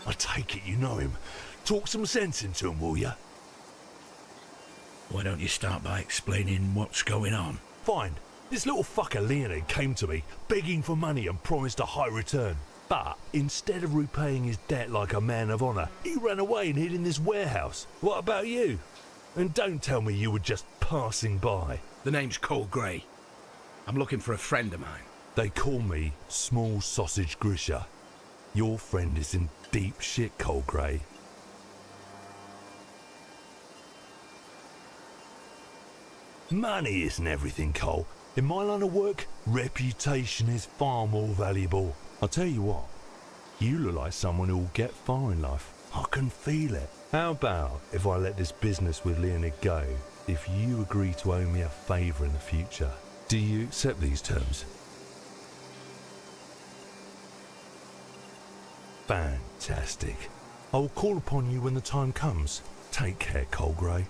I take it you know him. Talk some sense into him, will ya? Why don't you start by explaining what's going on? Fine. This little fucker Leonid came to me, begging for money and promised a high return. But instead of repaying his debt like a man of honour, he ran away and hid in this warehouse. What about you? And don't tell me you were just passing by. The name's Cole Gray. I'm looking for a friend of mine. They call me Small Sausage Grisha. Your friend is in deep shit, Cole Gray. Money isn't everything, Cole. In my line of work, reputation is far more valuable. I'll tell you what, you look like someone who'll get far in life. I can feel it. How about if I let this business with Leonid go, if you agree to owe me a favour in the future? Do you accept these terms? Fantastic. I will call upon you when the time comes. Take care, Cole Gray.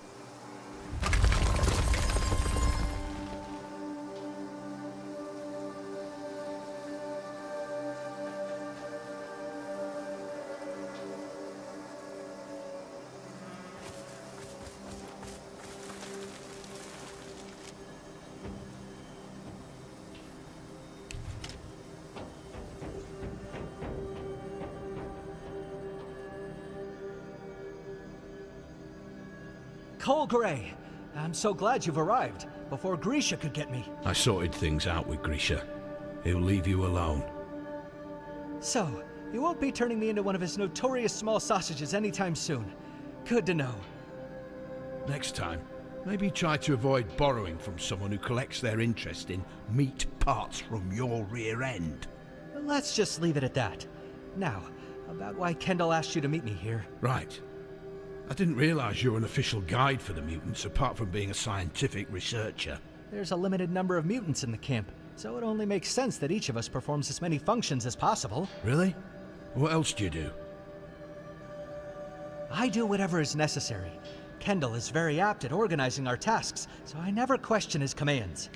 Cole Gray, I'm so glad you've arrived, before Grisha could get me. I sorted things out with Grisha. He'll leave you alone. So, he won't be turning me into one of his notorious small sausages anytime soon. Good to know. Next time, maybe try to avoid borrowing from someone who collects their interest in meat parts from your rear end. Let's just leave it at that. Now, about why Kendall asked you to meet me here. Right. I didn't realize you're an official guide for the mutants, apart from being a scientific researcher. There's a limited number of mutants in the camp, so it only makes sense that each of us performs as many functions as possible. Really? What else do you do? I do whatever is necessary. Kendall is very apt at organizing our tasks, so I never question his commands.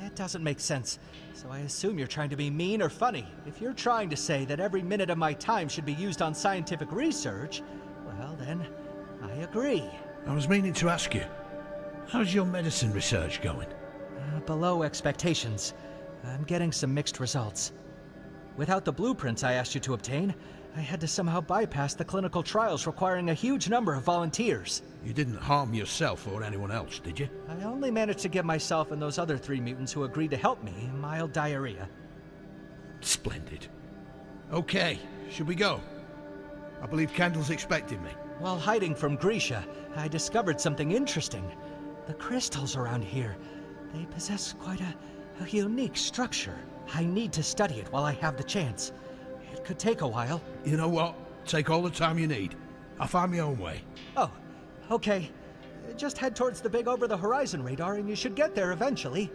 It doesn't make sense, so I assume you're trying to be mean or funny. If you're trying to say that every minute of my time should be used on scientific research, well then, I agree. I was meaning to ask you, how's your medicine research going? Below expectations. I'm getting some mixed results. Without the blueprints I asked you to obtain, I had to somehow bypass the clinical trials requiring a huge number of volunteers. You didn't harm yourself or anyone else, did you? I only managed to give myself and those other 3 mutants who agreed to help me mild diarrhea. Splendid. Okay, should we go? I believe Kendall's expecting me. While hiding from Grisha, I discovered something interesting. The crystals around here, they possess quite a unique structure. I need to study it while I have the chance. It could take a while. You know what? Take all the time you need. I'll find my own way. Oh, okay. Just head towards the big over-the-horizon radar and you should get there eventually.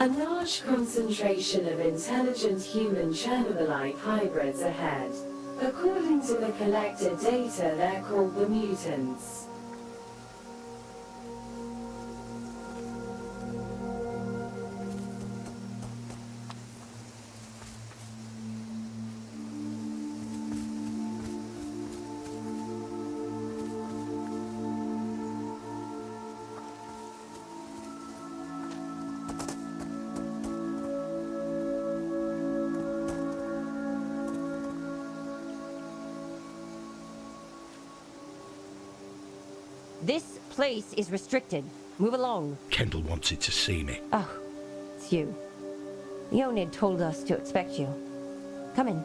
A large concentration of intelligent human Chernobylite hybrids ahead. According to the collected data, they're called the mutants. This place is restricted. Move along. Kendall wanted to see me. Oh, it's you. Leonid told us to expect you. Come in.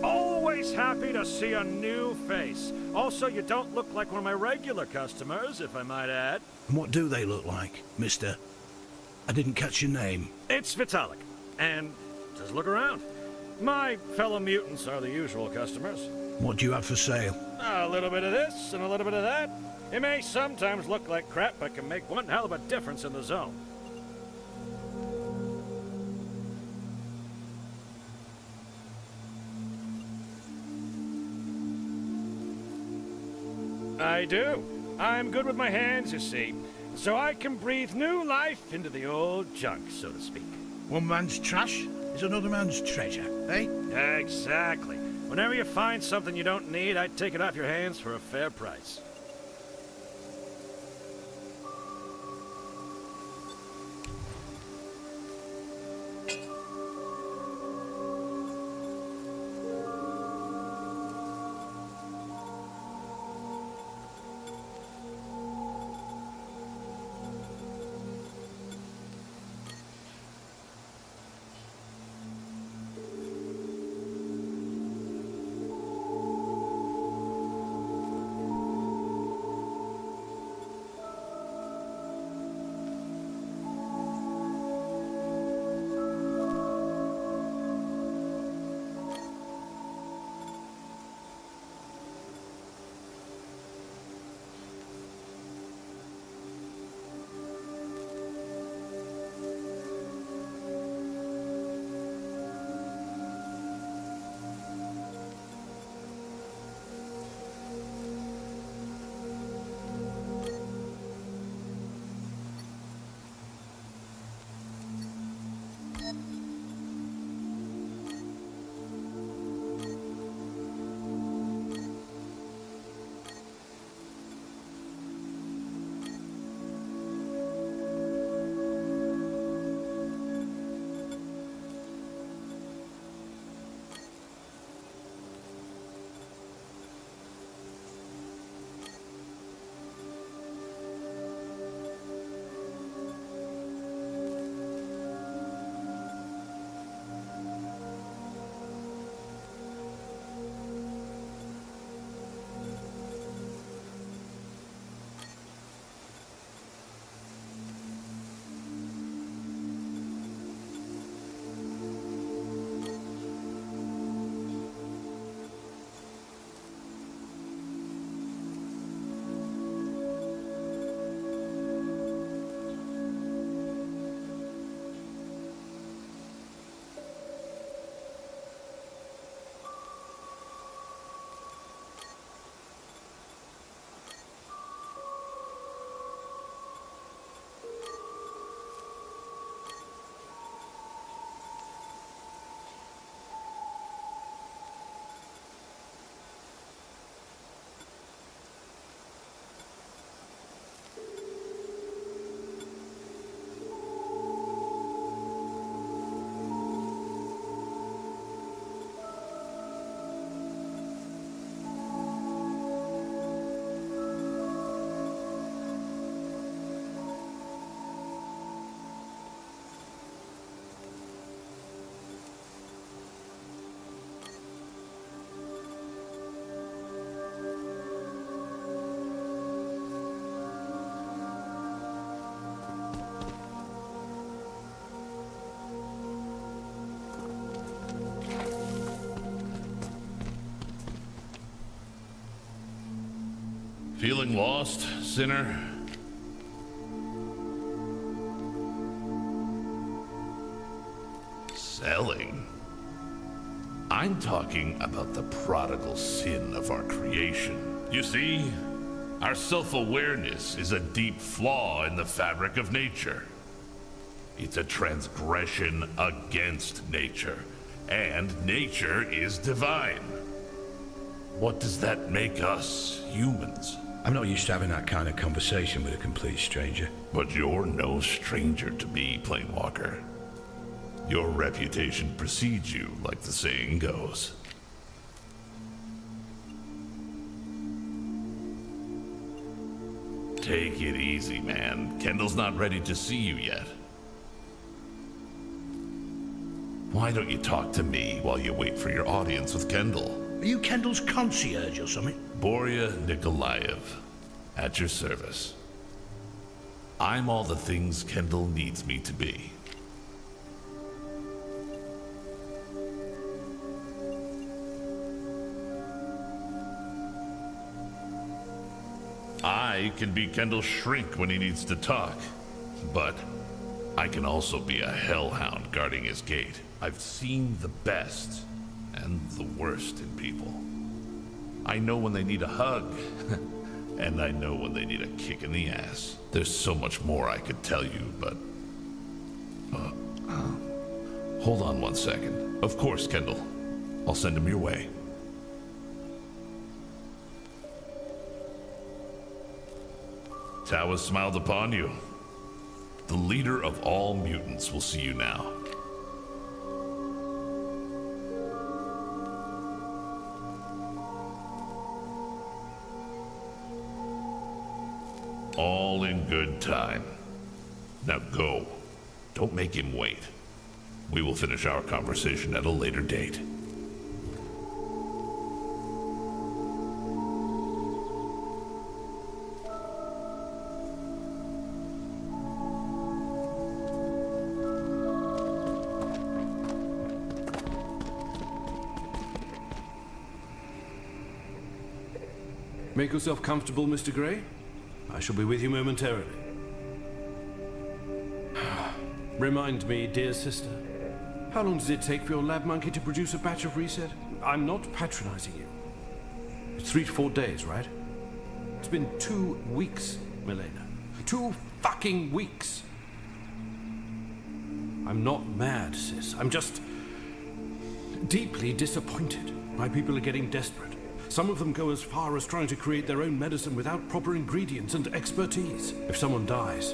Always happy to see a new face. Also, you don't look like one of my regular customers, if I might add. And what do they look like, mister? I didn't catch your name. It's Vitalik. And just look around. My fellow mutants are the usual customers. What do you have for sale? A little bit of this and a little bit of that. It may sometimes look like crap, but can make one hell of a difference in the zone. I do. I'm good with my hands, you see. So I can breathe new life into the old junk, so to speak. One man's trash is another man's treasure, eh? Exactly. Whenever you find something you don't need, I'd take it off your hands for a fair price. Feeling lost, sinner? Selling? I'm talking about the prodigal sin of our creation. You see, our self-awareness is a deep flaw in the fabric of nature. It's a transgression against nature, and nature is divine. What does that make us, humans? I'm not used to having that kind of conversation with a complete stranger. But you're no stranger to me, Planewalker. Your reputation precedes you, like the saying goes. Take it easy, man. Kendall's not ready to see you yet. Why don't you talk to me while you wait for your audience with Kendall? Are you Kendall's concierge or something? Borya Nikolaev, at your service. I'm all the things Kendall needs me to be. I can be Kendall's shrink when he needs to talk, but I can also be a hellhound guarding his gate. I've seen the best and the worst in people. I know when they need a hug, and I know when they need a kick in the ass. There's so much more I could tell you, but... hold on 1 second. Of course, Kendall. I'll send him your way. Tao has smiled upon you. The leader of all mutants will see you now. All in good time. Now go. Don't make him wait. We will finish our conversation at a later date. Make yourself comfortable, Mr. Gray. I shall be with you momentarily. Remind me, dear sister, how long does it take for your lab monkey to produce a batch of reset? I'm not patronizing you. It's 3 to 4 days, right? It's been 2 weeks, Milena. 2 fucking weeks. I'm not mad, sis. I'm just deeply disappointed. My people are getting desperate. Some of them go as far as trying to create their own medicine without proper ingredients and expertise. If someone dies,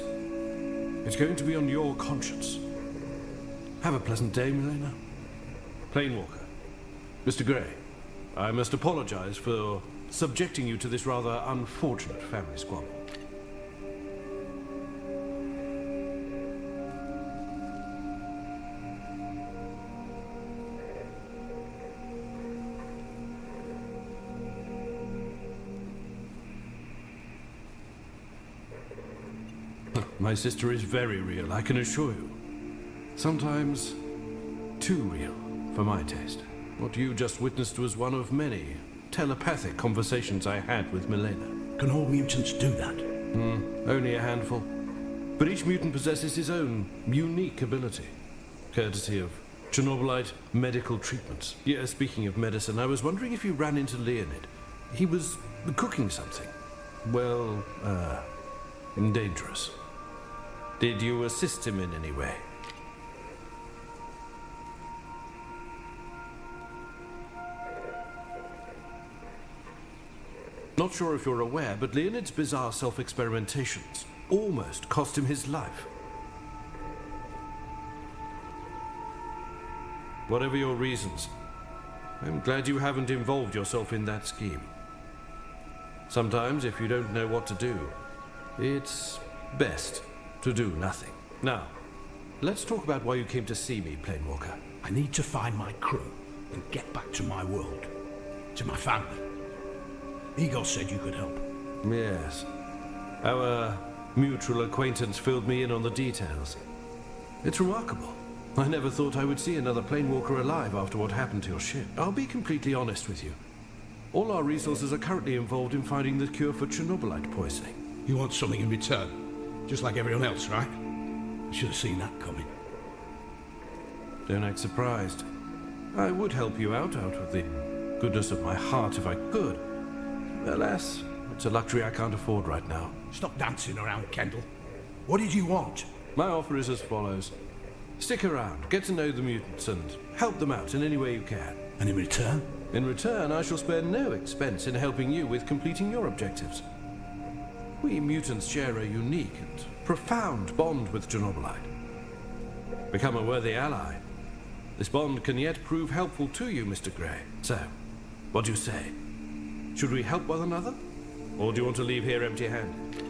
it's going to be on your conscience. Have a pleasant day, Milena. Planewalker. Mr. Gray, I must apologize for subjecting you to this rather unfortunate family squabble. My sister is very real, I can assure you. Sometimes too real for my taste. What you just witnessed was one of many telepathic conversations I had with Milena. Can all mutants do that? Only a handful. But each mutant possesses his own unique ability, courtesy of Chernobylite medical treatments. Yeah, speaking of medicine, I was wondering if you ran into Leonid. He was cooking something. Well, dangerous. Did you assist him in any way? Not sure if you're aware, but Leonid's bizarre self-experimentations almost cost him his life. Whatever your reasons, I'm glad you haven't involved yourself in that scheme. Sometimes, if you don't know what to do, it's best to do nothing. Now, let's talk about why you came to see me, Planewalker. I need to find my crew and get back to my world, to my family. Igor said you could help. Yes. Our mutual acquaintance filled me in on the details. It's remarkable. I never thought I would see another Planewalker alive after what happened to your ship. I'll be completely honest with you. All our resources are currently involved in finding the cure for Chernobylite poisoning. You want something in return, just like everyone else, right? I should have seen that coming. Don't act surprised. I would help you out of the goodness of my heart if I could. Alas, it's a luxury I can't afford right now. Stop dancing around, Kendall. What did you want? My offer is as follows. Stick around, get to know the mutants, and help them out in any way you can. And in return? In return, I shall spare no expense in helping you with completing your objectives. We mutants share a unique and profound bond with Chernobylite. Become a worthy ally. This bond can yet prove helpful to you, Mr. Grey. So, what do you say? Should we help one another? Or do you want to leave here empty-handed?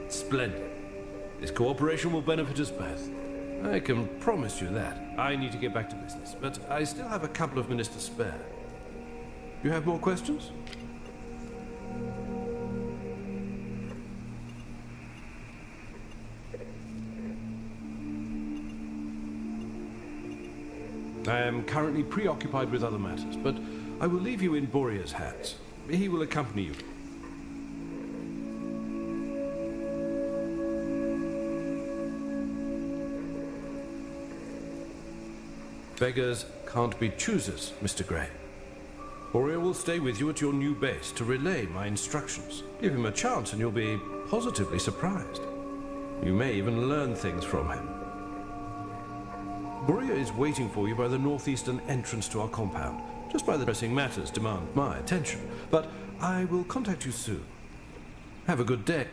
Splendid. This cooperation will benefit us both. I can promise you that. I need to get back to business, but I still have a couple of minutes to spare. You have more questions? I am currently preoccupied with other matters, but I will leave you in Borea's hands. He will accompany you. Beggars can't be choosers, Mr. Grey. Borea will stay with you at your new base to relay my instructions. Give him a chance and you'll be positively surprised. You may even learn things from him. Borea is waiting for you by the northeastern entrance to our compound. Just by the pressing matters demand my attention. But I will contact you soon. Have a good day.